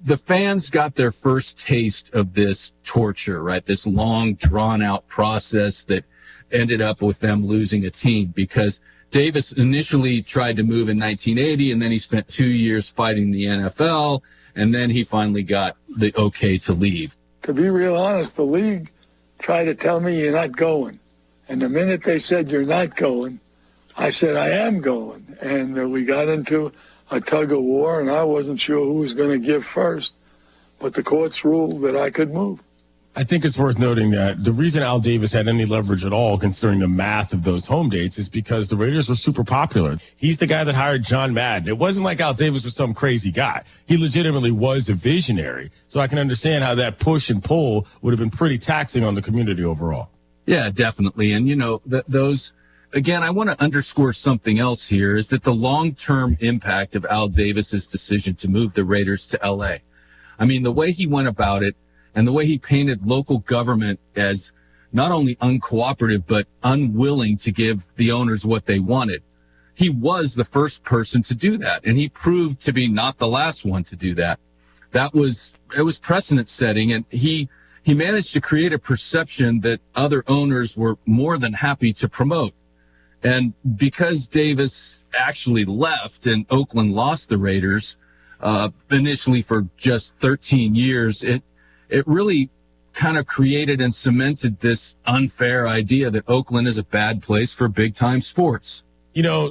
the fans got their first taste of this torture, right? This long, drawn-out process that ended up with them losing a team because Davis initially tried to move in 1980, and then he spent 2 years fighting the NFL, and then he finally got the okay to leave. To be real honest, the league tried to tell me you're not going. And the minute they said you're not going, I said I am going. And we got into a tug of war, and I wasn't sure who was going to give first. But the courts ruled that I could move. I think it's worth noting that the reason Al Davis had any leverage at all, considering the math of those home dates, is because the Raiders were super popular. He's the guy that hired John Madden. It wasn't like Al Davis was some crazy guy. He legitimately was a visionary. So I can understand how that push and pull would have been pretty taxing on the community overall. Yeah, definitely. And, those, again, I want to underscore something else here, is that the long-term impact of Al Davis's decision to move the Raiders to L.A. I mean, the way he went about it, and the way he painted local government as not only uncooperative, but unwilling to give the owners what they wanted. He was the first person to do that, and he proved to be not the last one to do that. It was precedent setting, and he managed to create a perception that other owners were more than happy to promote. And because Davis actually left and Oakland lost the Raiders, initially for just 13 years, it really kind of created and cemented this unfair idea that Oakland is a bad place for big-time sports.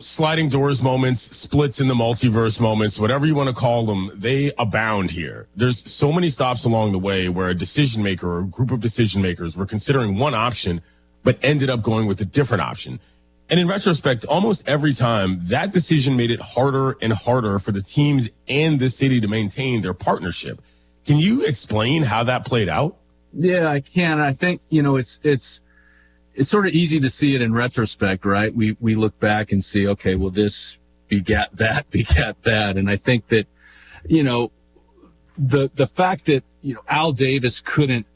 Sliding doors moments, splits in the multiverse moments, whatever you want to call them, they abound here. There's so many stops along the way where a decision maker or a group of decision makers were considering one option, but ended up going with a different option. And in retrospect, almost every time, that decision made it harder and harder for the teams and the city to maintain their partnership. Can you explain how that played out? Yeah, I can. I think, it's sort of easy to see it in retrospect, right? We look back and see, okay, well, this begat that. And I think that, the fact that, Al Davis couldn't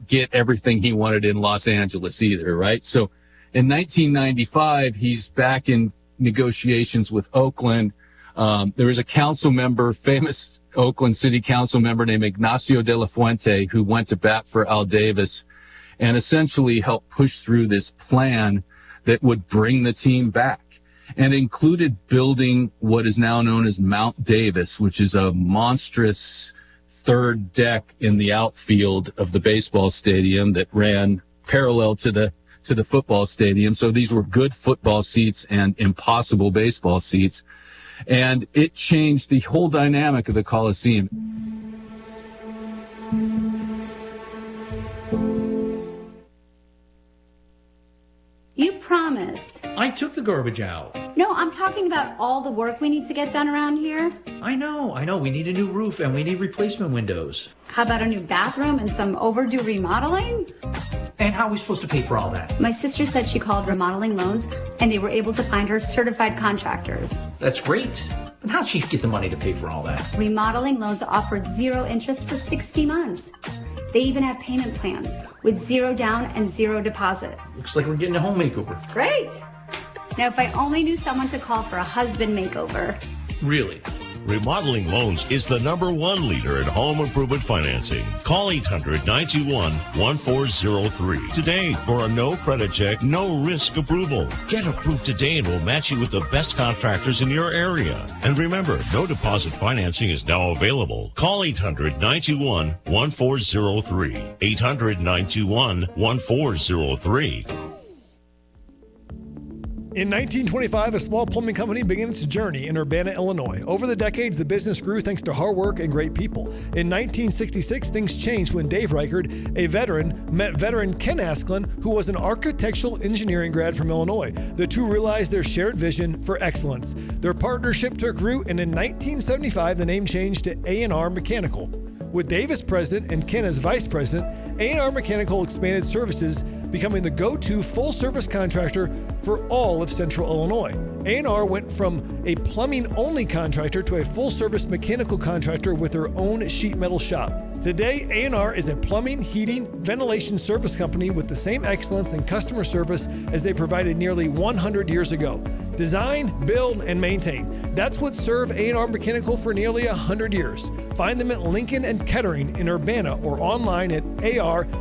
get everything he wanted in Los Angeles either, right? So in 1995, he's back in negotiations with Oakland. There was a council member, famous Oakland City Council member named Ignacio de la Fuente, who went to bat for Al Davis and essentially helped push through this plan that would bring the team back, and included building what is now known as Mount Davis, which is a monstrous third deck in the outfield of the baseball stadium that ran parallel to the football stadium. So these were good football seats and impossible baseball seats. And it changed the whole dynamic of the Coliseum. You promised. I took the garbage out. No, I'm talking about all the work we need to get done around here. I know. We need a new roof and we need replacement windows. How about a new bathroom and some overdue remodeling? And how are we supposed to pay for all that? My sister said she called Remodeling Loans and they were able to find her certified contractors. That's great. But how'd she get the money to pay for all that? Remodeling Loans offered 0 interest for 60 months. They even have payment plans with 0 down and 0 deposit. Looks like we're getting a home makeover. Great. Now, if I only knew someone to call for a husband makeover. Really? Remodeling Loans is the #1 leader in home improvement financing. Call 800-921-1403 today for a no credit check, no risk approval. Get approved today and we'll match you with the best contractors in your area. And remember, no deposit financing is now available. Call 800-921-1403. 800-921-1403. In 1925, a small plumbing company began its journey in Urbana, Illinois. Over the decades, the business grew thanks to hard work and great people. In 1966, things changed when Dave Reichard, a veteran, met veteran Ken Asklin, who was an architectural engineering grad from Illinois. The two realized their shared vision for excellence. Their partnership took root, and in 1975, the name changed to A&R Mechanical. With Dave as president and Ken as vice president, A&R Mechanical expanded services, becoming the go-to full-service contractor for all of Central Illinois. A&R went from a plumbing-only contractor to a full-service mechanical contractor with their own sheet metal shop. Today, A&R is a plumbing, heating, ventilation service company with the same excellence in customer service as they provided nearly 100 years ago. Design, build, and maintain. That's what served A&R Mechanical for nearly 100 years. Find them at Lincoln and Kettering in Urbana or online at ar-mech.com.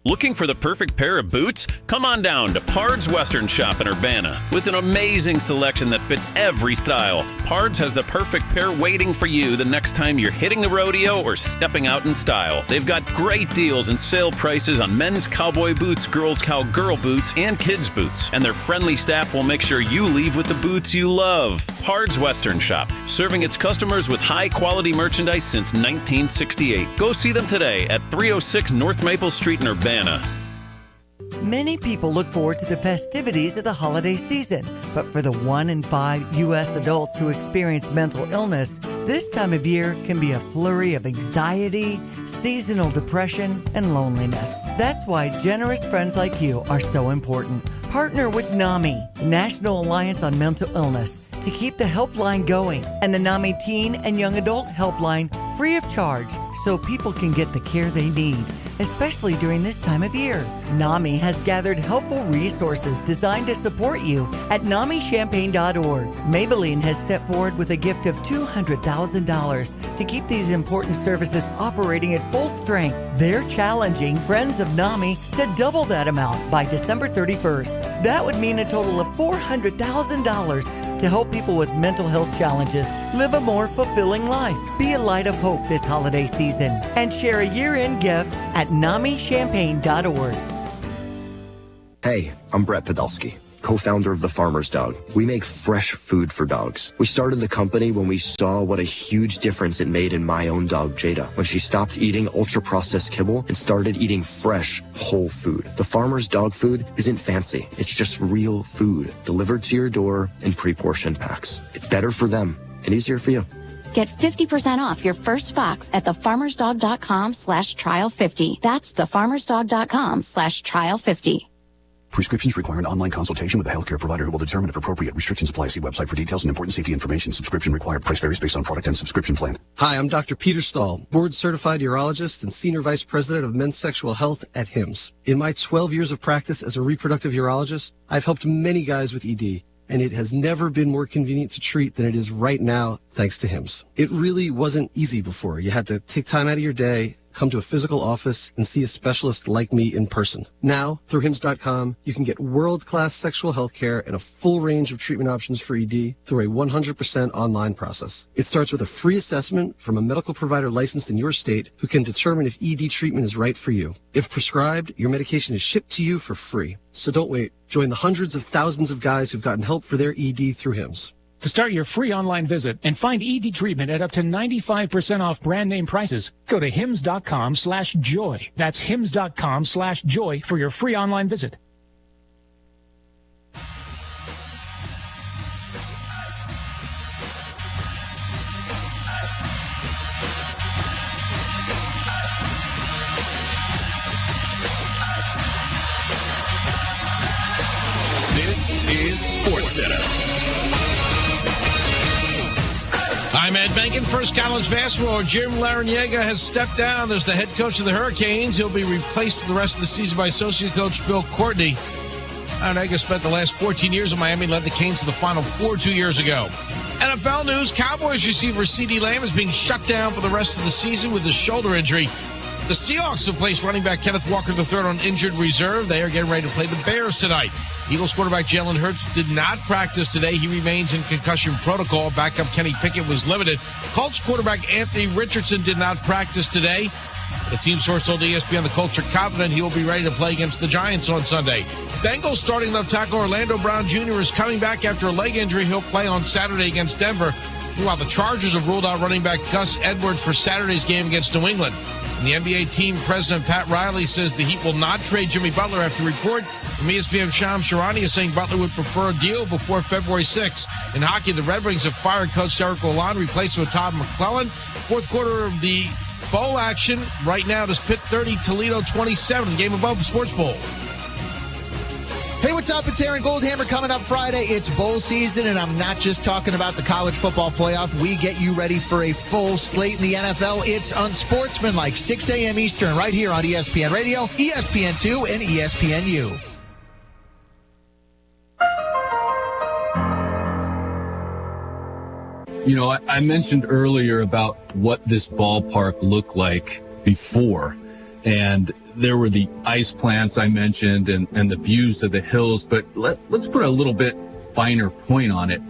Looking for the perfect pair of boots? Come on down to Pard's Western Shop in Urbana. With an amazing selection that fits every style, Pard's has the perfect pair waiting for you the next time you're hitting the rodeo or stepping out in style. They've got great deals and sale prices on men's cowboy boots, girls' cowgirl boots, and kids' boots. And their friendly staff will make sure you leave with the boots you love. Pard's Western Shop, serving its customers with high-quality merchandise since 1968. Go see them today at 306 North Maple Street in Urbana. Many people look forward to the festivities of the holiday season, but for the 1 in 5 U.S. adults who experience mental illness, this time of year can be a flurry of anxiety, seasonal depression, and loneliness. That's why generous friends like you are so important. Partner with NAMI, National Alliance on Mental Illness, to keep the helpline going, and the NAMI Teen and Young Adult Helpline free of charge so people can get the care they need, especially during this time of year. NAMI has gathered helpful resources designed to support you at NAMIchampaign.org. Maybelline has stepped forward with a gift of $200,000 to keep these important services operating at full strength. They're challenging Friends of NAMI to double that amount by December 31st. That would mean a total of $400,000 to help people with mental health challenges live a more fulfilling life. Be a light of hope this holiday season and share a year-end gift at NAMIchampaign.org. Hey, I'm Brett Podolsky, co-founder of The Farmer's Dog. We make fresh food for dogs. We started the company when we saw what a huge difference it made in my own dog, Jada, when she stopped eating ultra-processed kibble and started eating fresh, whole food. The Farmer's Dog food isn't fancy. It's just real food delivered to your door in pre-portioned packs. It's better for them and easier for you. Get 50% off your first box at thefarmersdog.com/trial50. That's thefarmersdog.com/trial50. Prescriptions require an online consultation with a healthcare provider who will determine if appropriate. Restrictions apply. See website for details and important safety information. Subscription required. Price varies based on product and subscription plan. Hi, I'm Dr. Peter Stahl, board-certified urologist and senior vice president of men's sexual health at HIMSS. In my 12 years of practice as a reproductive urologist, I've helped many guys with ED, and it has never been more convenient to treat than it is right now, thanks to HIMSS. It really wasn't easy before. You had to take time out of your day, come to a physical office, and see a specialist like me in person. Now, through HIMSS.com, you can get world-class sexual health care and a full range of treatment options for ED through a 100% online process. It starts with a free assessment from a medical provider licensed in your state who can determine if ED treatment is right for you. If prescribed, your medication is shipped to you for free. So don't wait. Join the hundreds of thousands of guys who've gotten help for their ED through HIMSS. To start your free online visit and find ED treatment at up to 95% off brand name prices, go to hims.com/joy. That's hims.com/joy for your free online visit. This is SportsCenter. I'm Ed Benkin. First college basketball. Jim Larrañaga has stepped down as the head coach of the Hurricanes. He'll be replaced for the rest of the season by associate coach Bill Courtney. Larrañaga spent the last 14 years in Miami, led the Canes to the Final Four 2 years ago. NFL news, Cowboys receiver CeeDee Lamb is being shut down for the rest of the season with a shoulder injury. The Seahawks have placed running back Kenneth Walker III on injured reserve. They are getting ready to play the Bears tonight. Eagles quarterback Jalen Hurts did not practice today. He remains in concussion protocol. Backup Kenny Pickett was limited. Colts quarterback Anthony Richardson did not practice today. The team source told ESPN the Colts are confident he will be ready to play against the Giants on Sunday. Bengals starting left tackle Orlando Brown Jr. is coming back after a leg injury. He'll play on Saturday against Denver. Meanwhile, the Chargers have ruled out running back Gus Edwards for Saturday's game against New England. And the NBA team president Pat Riley says the Heat will not trade Jimmy Butler after a report from ESPN Shams Charania is saying Butler would prefer a deal before February 6th. In hockey, the Red Wings have fired coach Derek Lalonde, replaced with Todd McClellan. Fourth quarter of the bowl action right now is Pitt 30, Toledo 27, the game above the Sports Bowl. Hey, what's up? It's Aaron Goldhammer coming up Friday. It's bowl season, and I'm not just talking about the college football playoff. We get you ready for a full slate in the NFL. It's unsportsmanlike, 6 a.m. Eastern, right here on ESPN Radio, ESPN2, and ESPNU. You know, I mentioned earlier about what this ballpark looked like before. And there were the ice plants I mentioned and the views of the hills, but let's put a little bit finer point on it.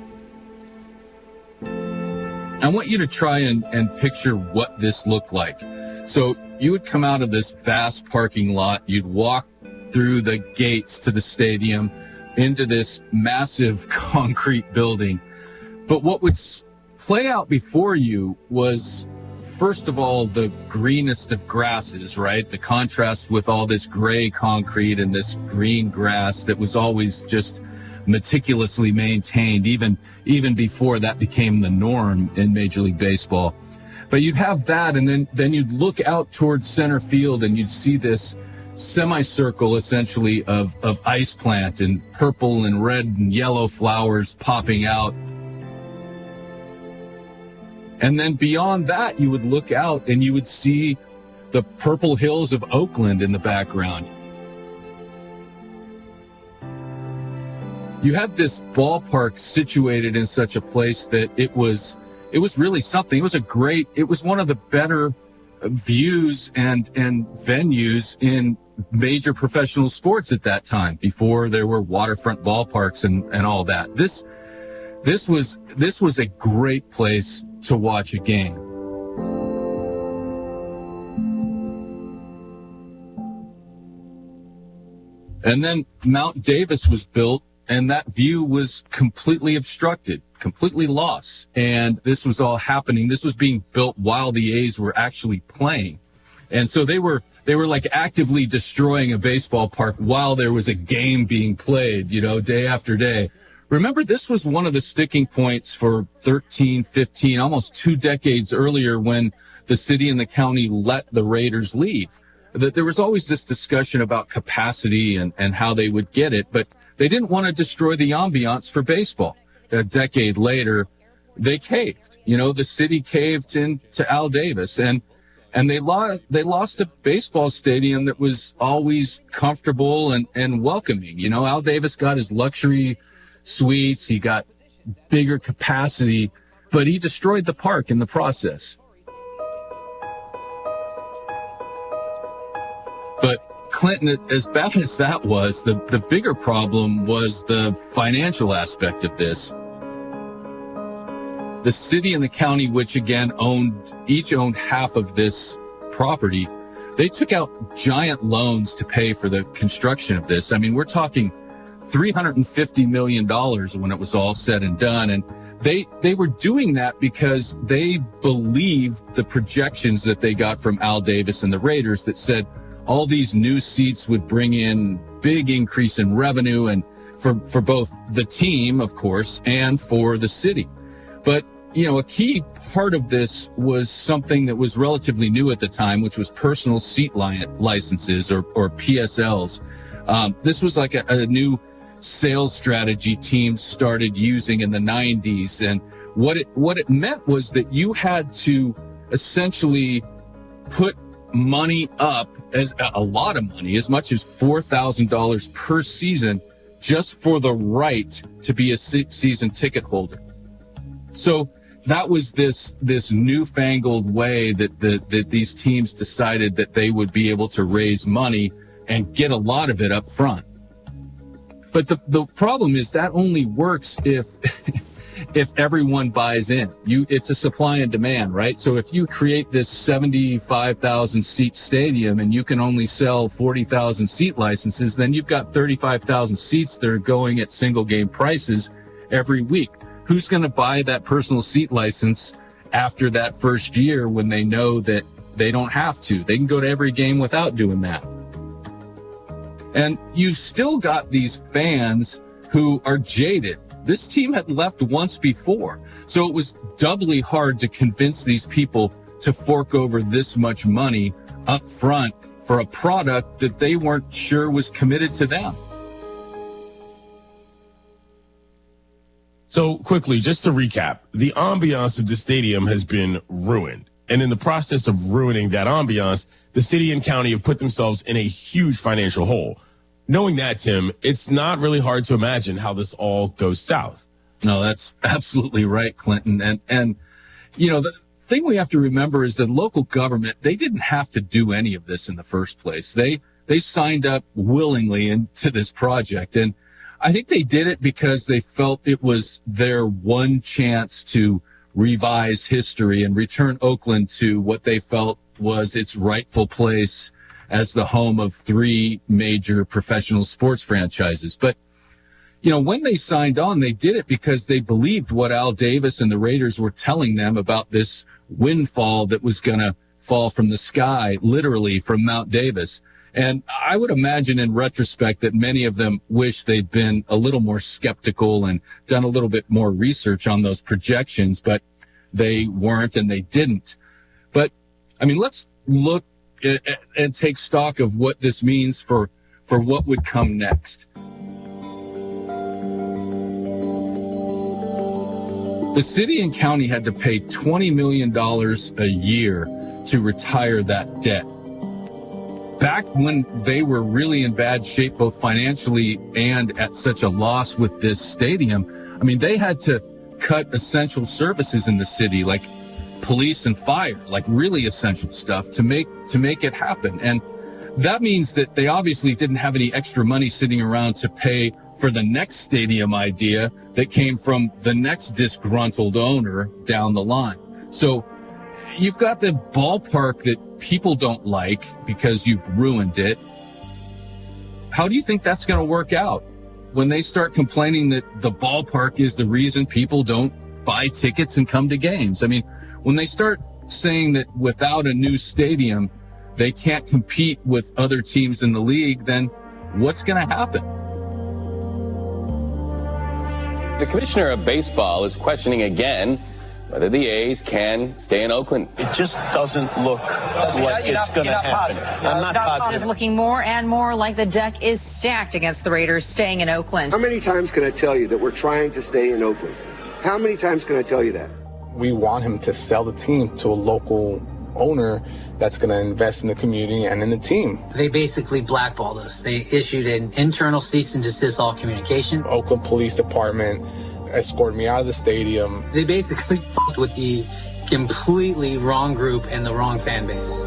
I want you to try and picture what this looked like. So you would come out of this vast parking lot, you'd walk through the gates to the stadium into this massive concrete building. But what would play out before you was, first of all, the greenest of grasses, right? The contrast with all this gray concrete and this green grass that was always just meticulously maintained, even before that became the norm in Major League Baseball. But you'd have that, and then you'd look out towards center field and you'd see this semicircle essentially of ice plant and purple and red and yellow flowers popping out. And then beyond that, you would look out and you would see the purple hills of Oakland in the background. You had this ballpark situated in such a place that it was really something. It was one of the better views and venues in major professional sports at that time, before there were waterfront ballparks and all that. This was a great place to watch a game. And then Mount Davis was built, and that view was completely obstructed, completely lost. And this was all happening. This was being built while the A's were actually playing. And so they were like actively destroying a baseball park while there was a game being played, day after day. Remember, this was one of the sticking points for 13, 15, almost 2 decades earlier, when the city and the county let the Raiders leave. That there was always this discussion about capacity and how they would get it, but they didn't want to destroy the ambiance for baseball. A decade later, they caved. The city caved into Al Davis, and they lost a baseball stadium that was always comfortable and welcoming. Al Davis got his luxury suites, he got bigger capacity, but he destroyed the park in the process. But Clinton, as bad as that was, the bigger problem was the financial aspect of this. The city and the county, which again each owned half of this property, they took out giant loans to pay for the construction of this. I mean, we're talking $350 million when it was all said and done. And they were doing that because they believed the projections that they got from Al Davis and the Raiders that said all these new seats would bring in big increase in revenue, and for both the team, of course, and for the city. But, a key part of this was something that was relatively new at the time, which was personal seat licenses or PSLs. This was like a new sales strategy teams started using in the 90s. And what it meant was that you had to essentially put money up, as a lot of money, as much as $4,000 per season, just for the right to be a season ticket holder. So that was this newfangled way that these teams decided that they would be able to raise money and get a lot of it up front. But the problem is that only works if everyone buys in. It's a supply and demand, right? So if you create this 75,000 seat stadium and you can only sell 40,000 seat licenses, then you've got 35,000 seats that are going at single game prices every week. Who's going to buy that personal seat license after that first year when they know that they don't have to? They can go to every game without doing that. And you've still got these fans who are jaded. This team had left once before, so it was doubly hard to convince these people to fork over this much money up front for a product that they weren't sure was committed to them. So quickly, just to recap, the ambiance of the stadium has been ruined. And in the process of ruining that ambiance, the city and county have put themselves in a huge financial hole. Knowing that, Tim, it's not really hard to imagine how this all goes south. No, that's absolutely right, Clinton. And thing we have to remember is that local government, they didn't have to do any of this in the first place. They signed up willingly into this project. And I think they did it because they felt it was their one chance to revise history and return Oakland to what they felt was its rightful place as the home of 3 major professional sports franchises. But, you know, when they signed on, they did it because they believed what Al Davis and the Raiders were telling them about this windfall that was going to fall from the sky, literally from Mount Davis. And I would imagine in retrospect that many of them wish they'd been a little more skeptical and done a little bit more research on those projections, but they weren't and they didn't. But, I mean, let's look and take stock of what this means for what would come next. The city and county had to pay $20 million a year to retire that debt. Back when they were really in bad shape, both financially and at such a loss with this stadium, I mean, they had to cut essential services in the city, like police and fire, like really essential stuff to make it happen. And that means that they obviously didn't have any extra money sitting around to pay for the next stadium idea that came from the next disgruntled owner down the line. So you've got the ballpark that people don't like because you've ruined it. How do you think that's going to work out when they start complaining that the ballpark is the reason people don't buy tickets and come to games? I mean, when they start saying that without a new stadium, they can't compete with other teams in the league, then what's going to happen? The commissioner of baseball is questioning again whether the A's can stay in Oakland. It just doesn't look like it's going to happen. I'm not positive. It is looking more and more like the deck is stacked against the Raiders staying in Oakland. How many times can I tell you that we're trying to stay in Oakland? How many times can I tell you that? We want him to sell the team to a local owner that's going to invest in the community and in the team. They basically blackballed us. They issued an internal cease and desist all communication. Oakland Police Department escorted me out of the stadium. They basically fucked with the completely wrong group and the wrong fan base.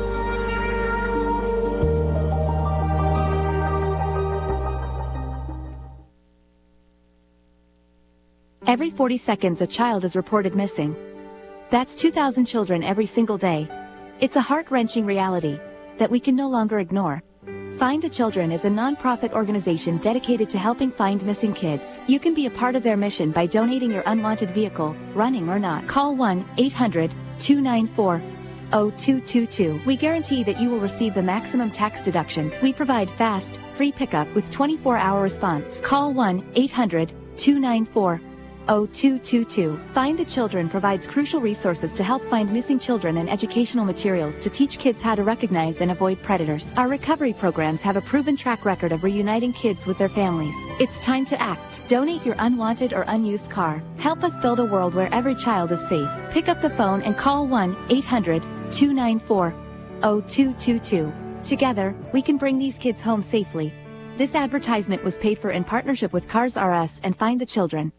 Every 40 seconds, a child is reported missing. That's 2,000 children every single day. It's a heart-wrenching reality that we can no longer ignore. Find the Children is a non-profit organization dedicated to helping find missing kids. You can be a part of their mission by donating your unwanted vehicle, running or not. Call 1-800-294-0222. We guarantee that you will receive the maximum tax deduction. We provide fast, free pickup with 24-hour response. Call 1-800-294-0222. Find the Children provides crucial resources to help find missing children and educational materials to teach kids how to recognize and avoid predators. Our recovery programs have a proven track record of reuniting kids with their families. It's time to act. Donate your unwanted or unused car. Help us build a world where every child is safe. Pick up the phone and call 1-800-294-0222. Together, we can bring these kids home safely. This advertisement was paid for in partnership with Cars R Us and Find the Children.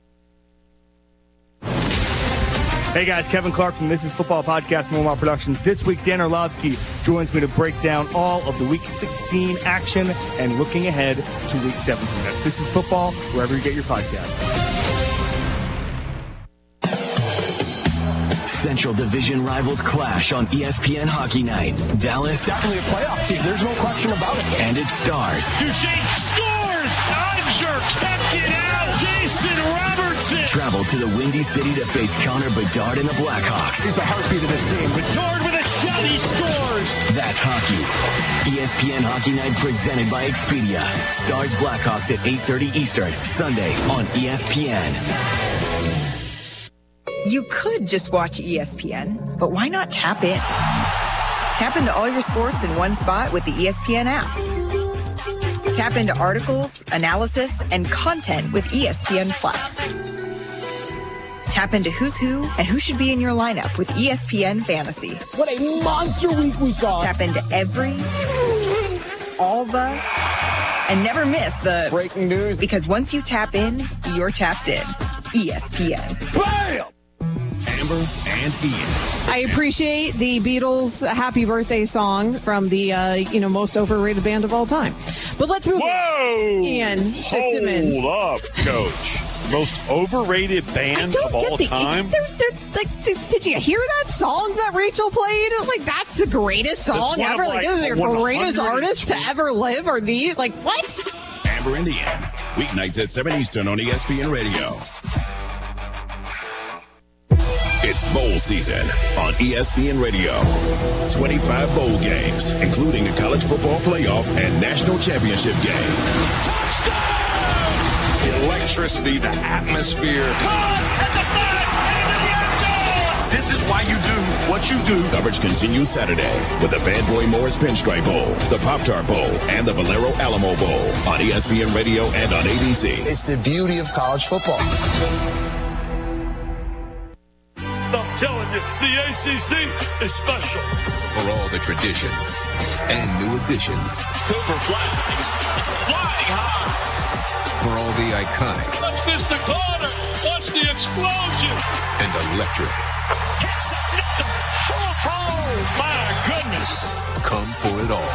Hey guys, Kevin Clark from This Is Football Podcast, Momar Productions. This week, Dan Orlovsky joins me to break down all of the Week 16 action and looking ahead to Week 17. This Is Football, wherever you get your podcast. Central Division rivals clash on ESPN Hockey Night. Dallas. Definitely a playoff team. There's no question about it. And its stars. Duchesne scores! Ottinger kept it out! Jason Robertson! Travel to the Windy City to face Connor Bedard and the Blackhawks. He's the heartbeat of this team. Bedard with a shot, he scores! That's hockey. ESPN Hockey Night presented by Expedia. Stars Blackhawks at 8:30 Eastern, Sunday on ESPN. You could just watch ESPN, but why not tap in? Tap into all your sports in one spot with the ESPN app. Tap into articles, analysis, and content with ESPN Plus. Tap into who's who and who should be in your lineup with ESPN Fantasy. What a monster week we saw. Tap into every, all the, and never miss the breaking news. Because once you tap in, you're tapped in. ESPN. Bam! Amber and Ian. I appreciate the Beatles' Happy Birthday song from the, most overrated band of all time. But let's move on. Ian Fitzsimmons. Hold up, Coach. Most overrated band of all time? Did you hear that song that Rachel played? Like, that's the greatest song ever. Like, this is the greatest artist to ever live, or the, like, what? Amber and Ian. Weeknights at 7 Eastern on ESPN Radio. It's bowl season on ESPN Radio. 25 bowl games, including a college football playoff and national championship game. Touchdown! The electricity, the atmosphere. Caught at the 5 and into the end zone! This is why you do what you do. Coverage continues Saturday with the Bad Boy Morris Pinstripe Bowl, the Pop-Tart Bowl, and the Valero Alamo Bowl on ESPN Radio and on ABC. It's the beauty of college football. I'm telling you, the ACC is special. For all the traditions and new additions. Cooper flying high. For all the iconic. Watch this, the corner. Watch the explosion. And electric. Hits another. Oh, my goodness. Come for it all.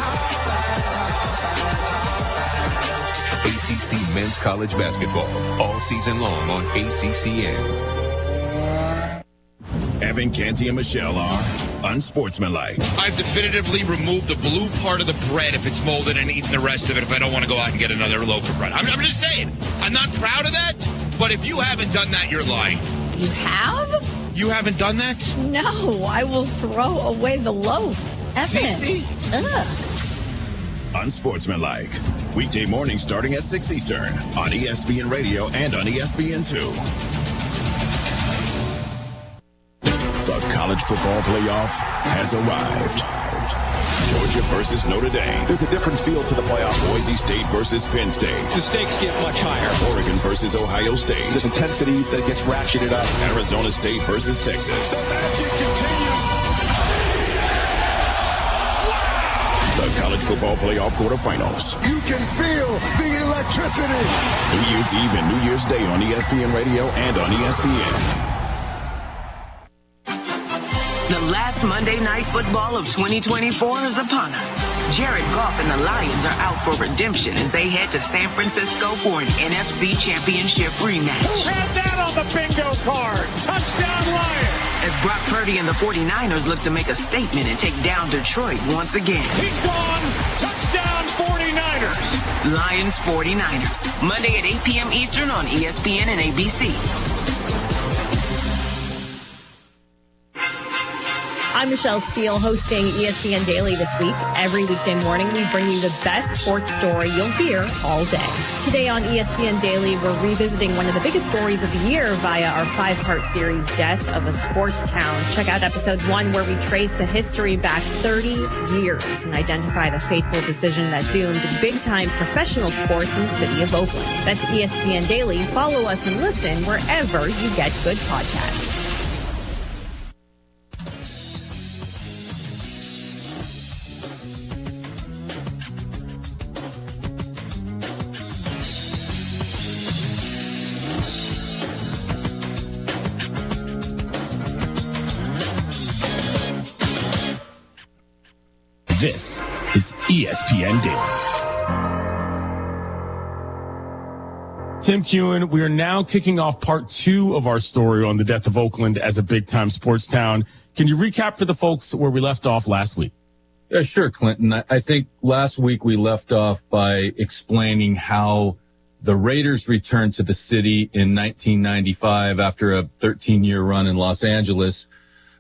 ACC Men's College Basketball. All season long on ACCN. Evan, Canty, and Michelle are unsportsmanlike. I've definitively removed the blue part of the bread if it's molded and eaten the rest of it if I don't want to go out and get another loaf of bread. I'm just saying, I'm not proud of that, but if you haven't done that, you're lying. You have? You haven't done that? No, I will throw away the loaf. Evan. See? Ugh. Unsportsmanlike. Weekday mornings starting at 6 Eastern on ESPN Radio and on ESPN2. The college football playoff has arrived. Georgia versus Notre Dame. There's a different feel to the playoff. Boise State versus Penn State. The stakes get much higher. Oregon versus Ohio State. There's intensity that gets ratcheted up. Arizona State versus Texas. The magic continues. The college football playoff quarterfinals. You can feel the electricity. New Year's Eve and New Year's Day on ESPN Radio and on ESPN. The last Monday Night Football of 2024 is upon us. Jared Goff and the Lions are out for redemption as they head to San Francisco for an NFC Championship rematch. Who had that on the bingo card? Touchdown Lions! As Brock Purdy and the 49ers look to make a statement and take down Detroit once again. He's gone! Touchdown 49ers! Lions 49ers. Monday at 8 p.m. Eastern on ESPN and ABC. I'm Michelle Steele, hosting ESPN Daily this week. Every weekday morning, we bring you the best sports story you'll hear all day. Today on ESPN Daily, we're revisiting one of the biggest stories of the year via our 5-part series, Death of a Sports Town. Check out episode 1, where we trace the history back 30 years and identify the fateful decision that doomed big-time professional sports in the city of Oakland. That's ESPN Daily. Follow us and listen wherever you get good podcasts. This is ESPN Daily. Tim Kewen, we are now kicking off part 2 of our story on the death of Oakland as a big-time sports town. Can you recap for the folks where we left off last week? Yeah, sure, Clinton. I think last week we left off by explaining how the Raiders returned to the city in 1995 after a 13-year run in Los Angeles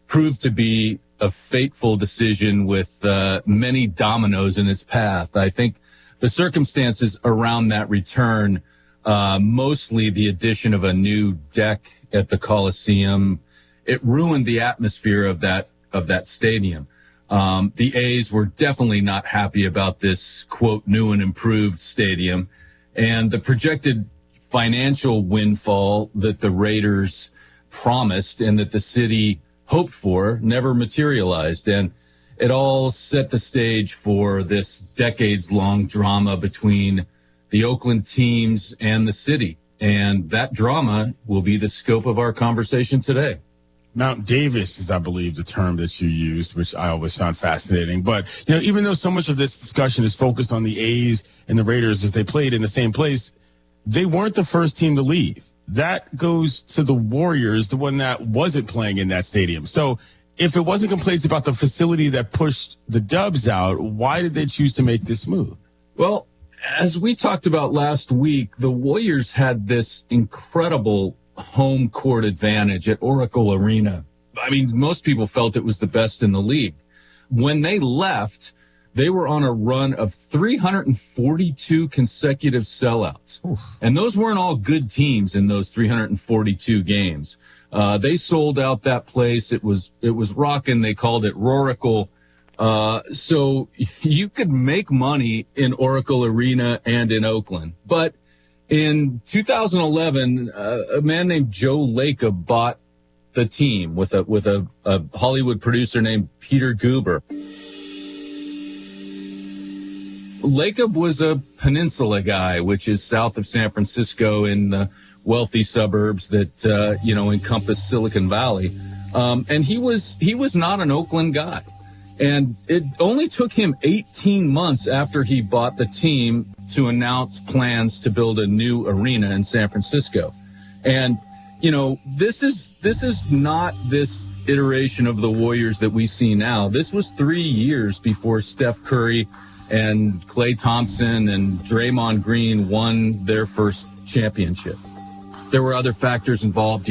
proved to be a fateful decision with many dominoes in its path. I think the circumstances around that return, mostly the addition of a new deck at the Coliseum, it ruined the atmosphere of that stadium. The A's were definitely not happy about this, quote, new and improved stadium. And the projected financial windfall that the Raiders promised and that the city hoped for never materialized. And it all set the stage for this decades-long drama between the Oakland teams and the city. And that drama will be the scope of our conversation today. Mount Davis is, I believe, the term that you used, which I always found fascinating. But, even though so much of this discussion is focused on the A's and the Raiders as they played in the same place, they weren't the first team to leave. That goes to the Warriors, the one that wasn't playing in that stadium. So if it wasn't complaints about the facility that pushed the Dubs out, why did they choose to make this move? Well, as we talked about last week, the Warriors had this incredible home court advantage at Oracle Arena. I mean, most people felt it was the best in the league. When they left, they were on a run of 342 consecutive sellouts. Oof. And those weren't all good teams in those 342 games. They sold out that place. It was rocking. They called it Roracle. So you could make money in Oracle Arena and in Oakland. But in 2011, a man named Joe Lacob bought the team with a Hollywood producer named Peter Guber. Lacob was a peninsula guy, which is south of San Francisco in the wealthy suburbs that encompass Silicon Valley, and he was not an Oakland guy. And it only took him 18 months after he bought the team to announce plans to build a new arena in San Francisco. And, this is not this iteration of the Warriors that we see now. This was 3 years before Steph Curry and Klay Thompson and Draymond Green won their first championship. There were other factors involved.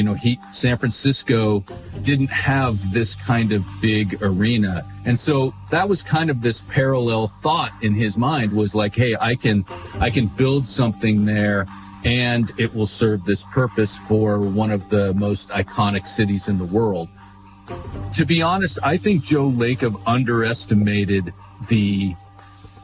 San Francisco didn't have this kind of big arena. And so that was kind of this parallel thought in his mind, was like, hey, I can build something there and it will serve this purpose for one of the most iconic cities in the world. To be honest, I think Joe Lacob underestimated the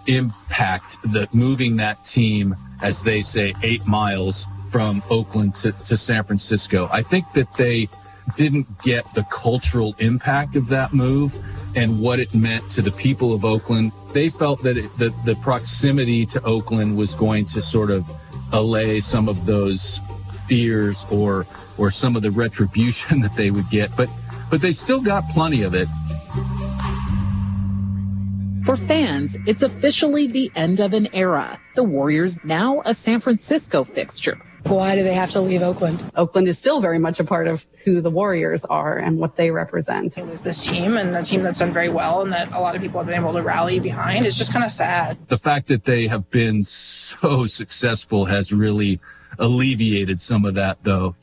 impact that moving that team, as they say, 8 miles from Oakland to San Francisco. I think that they didn't get the cultural impact of that move and what it meant to the people of Oakland. They felt that the proximity to Oakland was going to sort of allay some of those fears or some of the retribution that they would get. But they still got plenty of it. For fans, it's officially the end of an era. The Warriors now a San Francisco fixture. Why do they have to leave Oakland? Oakland is still very much a part of who the Warriors are and what they represent. They lose this team, and a team that's done very well and that a lot of people have been able to rally behind. It's just kind of sad. The fact that they have been so successful has really alleviated some of that, though.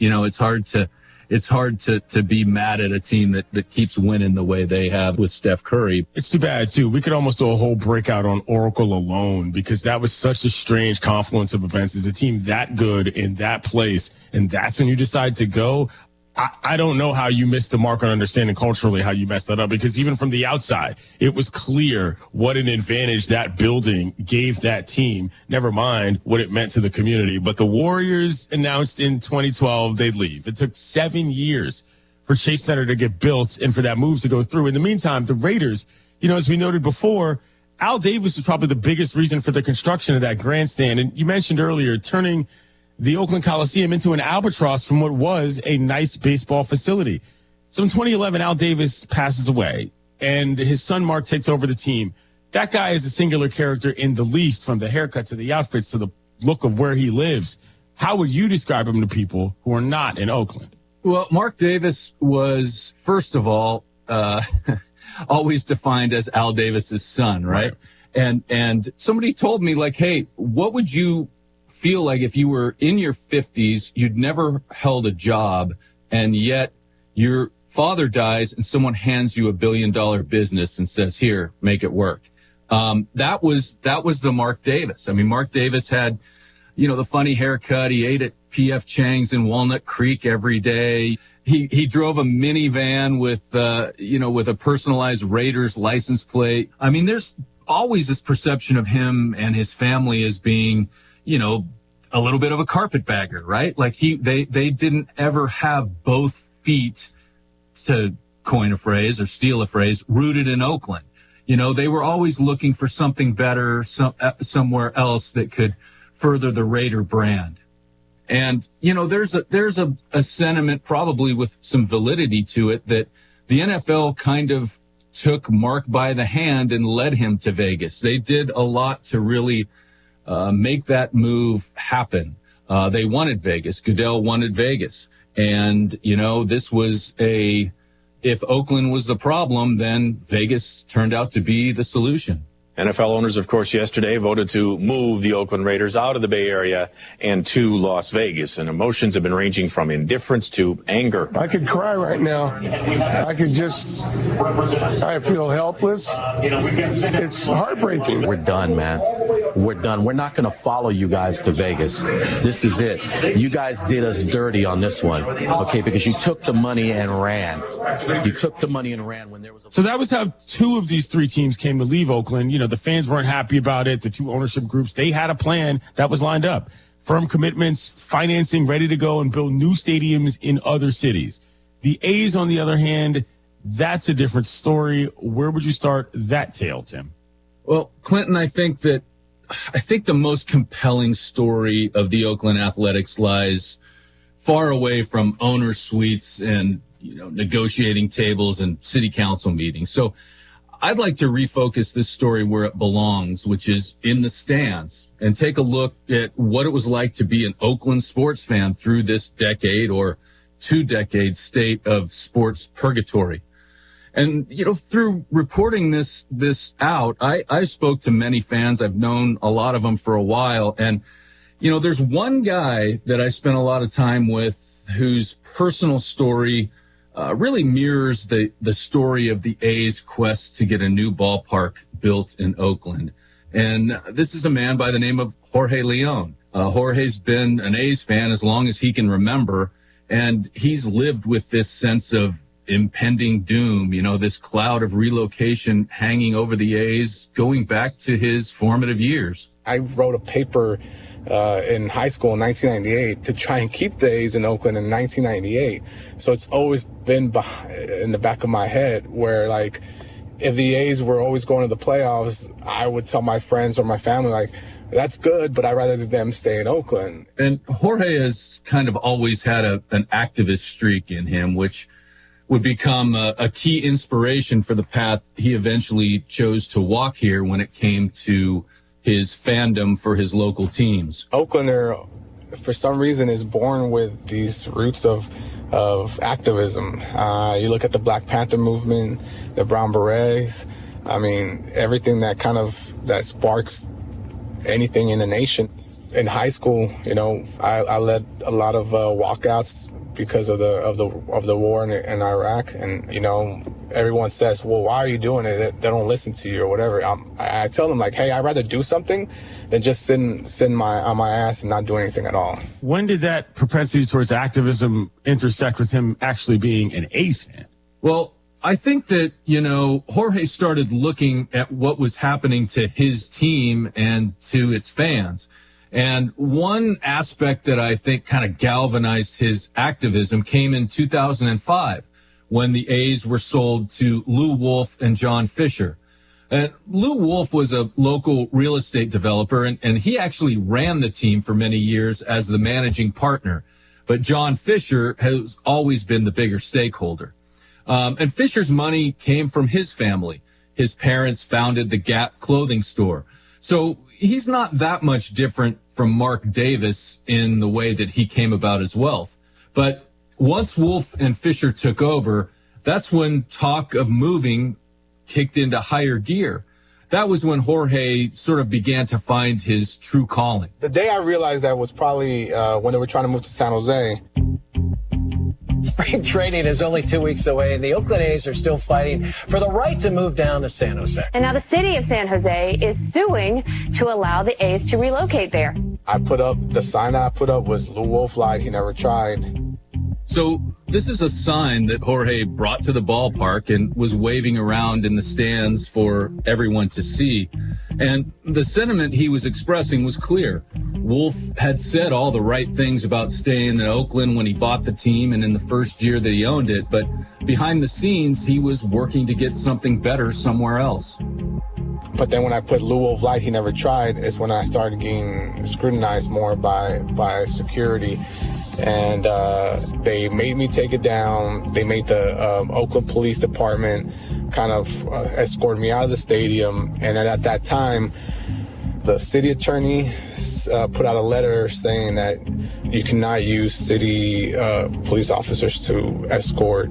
It's hard to be mad at a team that keeps winning the way they have with Steph Curry. It's too bad, too. We could almost do a whole breakout on Oracle alone, because that was such a strange confluence of events. As a team that good in that place, and that's when you decide to go. I don't know how you missed the mark on understanding culturally how you messed that up, because even from the outside, it was clear what an advantage that building gave that team, never mind what it meant to the community. But the Warriors announced in 2012 they'd leave. It took 7 years for Chase Center to get built and for that move to go through. In the meantime, the Raiders, as we noted before, Al Davis was probably the biggest reason for the construction of that grandstand. And you mentioned earlier turning the Oakland Coliseum into an albatross from what was a nice baseball facility. So in 2011, Al Davis passes away, and his son Mark takes over the team. That guy is a singular character in the least, from the haircut to the outfits to the look of where he lives. How would you describe him to people who are not in Oakland? Well, Mark Davis was, first of all, always defined as Al Davis's son, right? And somebody told me, like, hey, what would you feel like if you were in your 50s, you'd never held a job, and yet your father dies and someone hands you $1 billion business and says, here, make it work. That was the Mark Davis. I mean, Mark Davis had, the funny haircut. He ate at P.F. Chang's in Walnut Creek every day. He drove a minivan with a personalized Raiders license plate. I mean, there's always this perception of him and his family as being, a little bit of a carpetbagger, right? Like they didn't ever have both feet, to coin a phrase or steal a phrase, rooted in Oakland. They were always looking for something better, somewhere else that could further the Raider brand. And, there's a sentiment probably with some validity to it that the NFL kind of took Mark by the hand and led him to Vegas. They did a lot to really make that move happen. They wanted Vegas. Goodell wanted Vegas. And, this was if Oakland was the problem, then Vegas turned out to be the solution. NFL owners, of course, yesterday voted to move the Oakland Raiders out of the Bay Area and to Las Vegas. And emotions have been ranging from indifference to anger. I could cry right now. I feel helpless. It's heartbreaking. We're done, man. We're done. We're not going to follow you guys to Vegas. This is it. You guys did us dirty on this one, okay, because you took the money and ran. You took the money and ran when there was So that was how two of these three teams came to leave Oakland. The fans weren't happy about it. The two ownership groups, they had a plan that was lined up. Firm commitments, financing, ready to go and build new stadiums in other cities. The A's, on the other hand, that's a different story. Where would you start that tale, Tim? Well, Clinton, I think the most compelling story of the Oakland Athletics lies far away from owner suites and, negotiating tables and city council meetings. So I'd like to refocus this story where it belongs, which is in the stands, and take a look at what it was like to be an Oakland sports fan through this decade or 2 decade state of sports purgatory. And, through reporting this out, I spoke to many fans. I've known a lot of them for a while. And, there's one guy that I spent a lot of time with whose personal story really mirrors the story of the A's quest to get a new ballpark built in Oakland. And this is a man by the name of Jorge Leon. Jorge's been an A's fan as long as he can remember, and he's lived with this sense of impending doom, this cloud of relocation hanging over the A's going back to his formative years. I wrote a paper in high school in 1998 to try and keep the A's in Oakland in 1998. So it's always been in the back of my head where, if the A's were always going to the playoffs, I would tell my friends or my family, that's good, but I'd rather them stay in Oakland. And Jorge has kind of always had an activist streak in him, which would become a key inspiration for the path he eventually chose to walk here when it came to his fandom for his local teams. Oaklander, for some reason, is born with these roots of activism. You look at the Black Panther movement, the Brown Berets. I mean, everything that sparks anything in the nation. In high school, I led a lot of walkouts because of the war in Iraq, and everyone says, well, why are you doing it? They don't listen to you or whatever. I tell them hey, I'd rather do something than just sit on my ass and not do anything at all. When did that propensity towards activism intersect with him actually being an A's fan? Well, I think that, Jorge started looking at what was happening to his team and to its fans. And one aspect that I think kind of galvanized his activism came in 2005 when the A's were sold to Lou Wolf and John Fisher. Lou Wolf was a local real estate developer, and he actually ran the team for many years as the managing partner. But John Fisher has always been the bigger stakeholder. And Fisher's money came from his family. His parents founded the Gap clothing store. So he's not that much different from Mark Davis in the way that he came about his wealth. But once Wolf and Fisher took over, that's when talk of moving kicked into higher gear. That was when Jorge sort of began to find his true calling. The day I realized that was probably when they were trying to move to San Jose. Spring training is only 2 weeks away, and the Oakland A's are still fighting for the right to move down to San Jose. And now the city of San Jose is suing to allow the A's to relocate there. The sign that I put up was Lou Wolf lied, he never tried. So this is a sign that Jorge brought to the ballpark and was waving around in the stands for everyone to see. And the sentiment he was expressing was clear. Wolf had said all the right things about staying in Oakland when he bought the team and in the first year that he owned it, but behind the scenes, he was working to get something better somewhere else. But then when I put Lou Wolf Light, He Never Tried, is when I started getting scrutinized more by security. And they made me take it down. They made the Oakland Police Department kind of escort me out of the stadium. And then at that time, the city attorney put out a letter saying that you cannot use city police officers to escort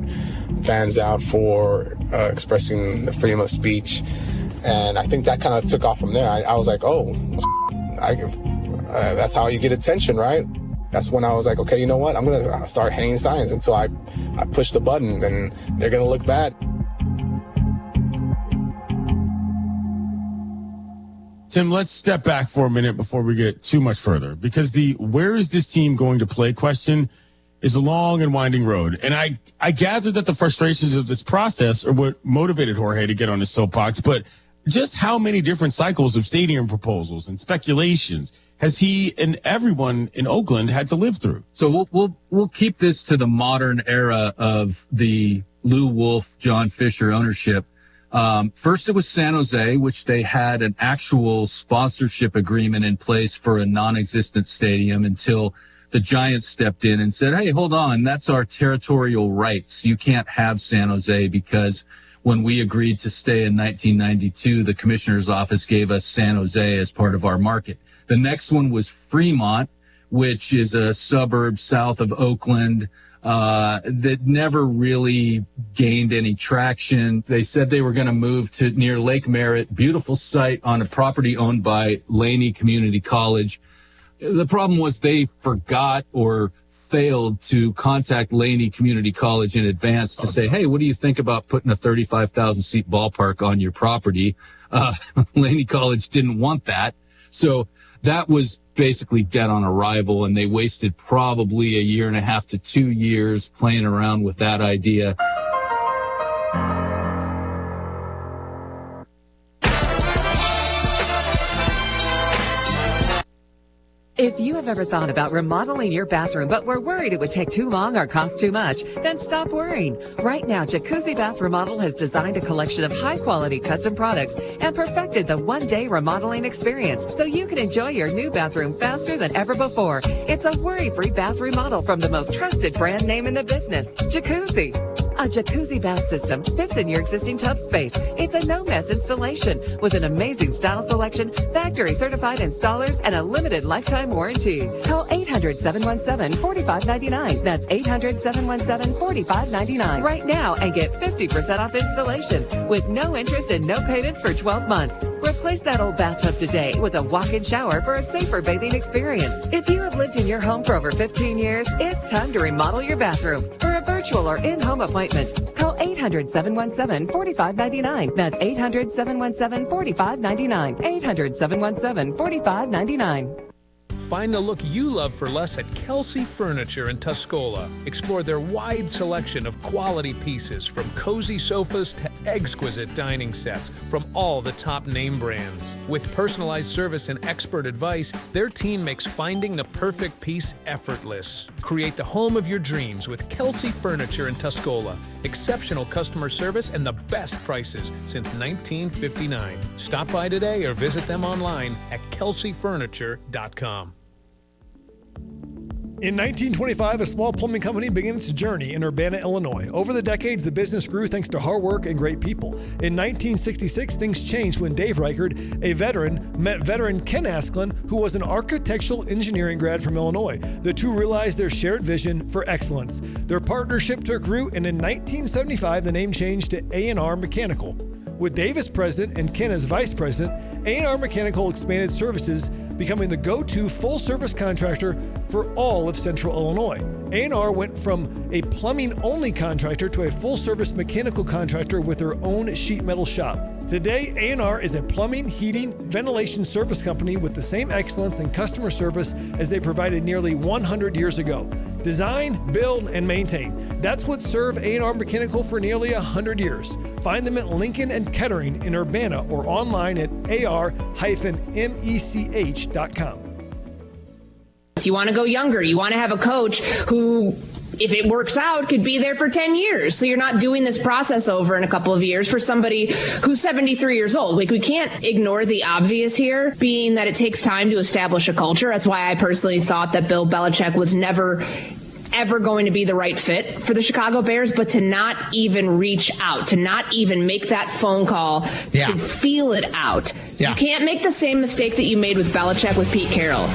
fans out for expressing the freedom of speech. And I think that kind of took off from there. I was like, oh, that's how you get attention, right? That's when I was like, okay, you know what? I'm going to start hanging signs until I push the button, and they're going to look bad. Tim, let's step back for a minute before we get too much further, because the where is this team going to play question is a long and winding road. And I gather that the frustrations of this process are what motivated Jorge to get on his soapbox, but just how many different cycles of stadium proposals and speculations has he and everyone in Oakland had to live through? So we'll keep this to the modern era of the Lou Wolf, John Fisher ownership. First, it was San Jose, which they had an actual sponsorship agreement in place for a non-existent stadium until the Giants stepped in and said, hey, hold on, that's our territorial rights. You can't have San Jose because when we agreed to stay in 1992, the commissioner's office gave us San Jose as part of our market. The next one was Fremont, which is a suburb south of Oakland, that never really gained any traction. They said they were going to move to near Lake Merritt, beautiful site on a property owned by Laney Community College. The problem was they forgot or failed to contact Laney Community College in advance to say, hey, what do you think about putting a 35,000 seat ballpark on your property? Laney College didn't want that. So that was basically dead on arrival, and they wasted probably 1.5 to 2 years playing around with that idea. If you have ever thought about remodeling your bathroom but were worried it would take too long or cost too much, then stop worrying. Right now, Jacuzzi Bath Remodel has designed a collection of high-quality custom products and perfected the one-day remodeling experience so you can enjoy your new bathroom faster than ever before. It's a worry-free bath remodel from the most trusted brand name in the business, Jacuzzi. A jacuzzi bath system fits in your existing tub space. It's a no-mess installation with an amazing style selection, factory-certified installers, and a limited lifetime warranty. Call 800-717-4599. That's 800-717-4599 right now and get 50% off installations with no interest and no payments for 12 months. Replace that old bathtub today with a walk-in shower for a safer bathing experience. If you have lived in your home for over 15 years, it's time to remodel your bathroom. For a virtual or in-home appointment, call 800-717-4599. That's 800-717-4599. 800-717-4599. Find the look you love for less at Kelsey Furniture in Tuscola. Explore their wide selection of quality pieces, from cozy sofas to exquisite dining sets from all the top name brands. With personalized service and expert advice, their team makes finding the perfect piece effortless. Create the home of your dreams with Kelsey Furniture in Tuscola. Exceptional customer service and the best prices since 1959. Stop by today or visit them online at kelseyfurniture.com. In 1925, a small plumbing company began its journey in Urbana, Illinois. Over the decades, the business grew thanks to hard work and great people. In 1966, things changed when Dave Reichard, a veteran, met veteran Ken Asklund, who was an architectural engineering grad from Illinois. The two realized their shared vision for excellence. Their partnership took root, and in 1975, the name changed to A&R Mechanical. With Dave as president and Ken as vice president, A&R Mechanical expanded services, becoming the go-to full-service contractor for all of Central Illinois. A&R went from a plumbing-only contractor to a full-service mechanical contractor with their own sheet metal shop. Today, A&R is a plumbing, heating, ventilation service company with the same excellence in customer service as they provided nearly 100 years ago. Design, build, and maintain. That's what served A&R Mechanical for nearly 100 years. Find them at Lincoln and Kettering in Urbana or online at ar-mech.com. You want to go younger. You want to have a coach who if it works out, could be there for 10 years. So you're not doing this process over in a couple of years for somebody who's 73 years old. Like, we can't ignore the obvious here, being that it takes time to establish a culture. That's why I personally thought that Bill Belichick was never ever going to be the right fit for the Chicago Bears, but to not even reach out, to not even make that phone call, to feel it out. Yeah. You can't make the same mistake that you made with Belichick with Pete Carroll.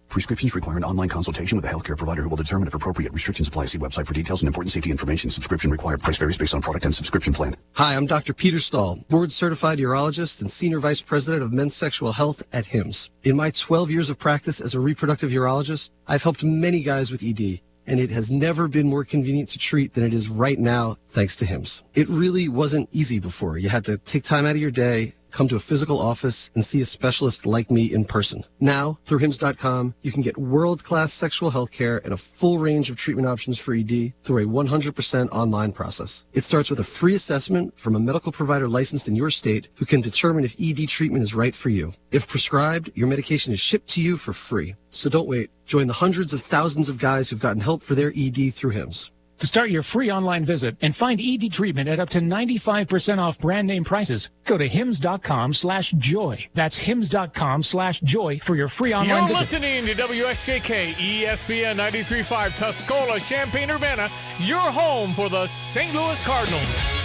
Prescriptions require an online consultation with a healthcare provider who will determine if appropriate. Restrictions apply. See website for details and important safety information. Subscription required. Price varies based on product and subscription plan. Hi, I'm Dr. Peter Stahl, board-certified urologist and senior vice president of men's sexual health at HIMSS. In my 12 years of practice as a reproductive urologist, I've helped many guys with ED, and it has never been more convenient to treat than it is right now, thanks to HIMSS. It really wasn't easy before. You had to take time out of your day, come to a physical office, and see a specialist like me in person. Now, through HIMSS.com, you can get world-class sexual health care and a full range of treatment options for ED through a 100% online process. It starts with a free assessment from a medical provider licensed in your state who can determine if ED treatment is right for you. If prescribed, your medication is shipped to you for free. So don't wait. Join the hundreds of thousands of guys who've gotten help for their ED through HIMSS. To start your free online visit and find ED treatment at up to 95% off brand name prices, go to hims.com/joy. That's hims.com/joy for your free online visit. You're listening to WSJK ESPN 93.5 Tuscola, Champaign-Urbana, your home for the St. Louis Cardinals.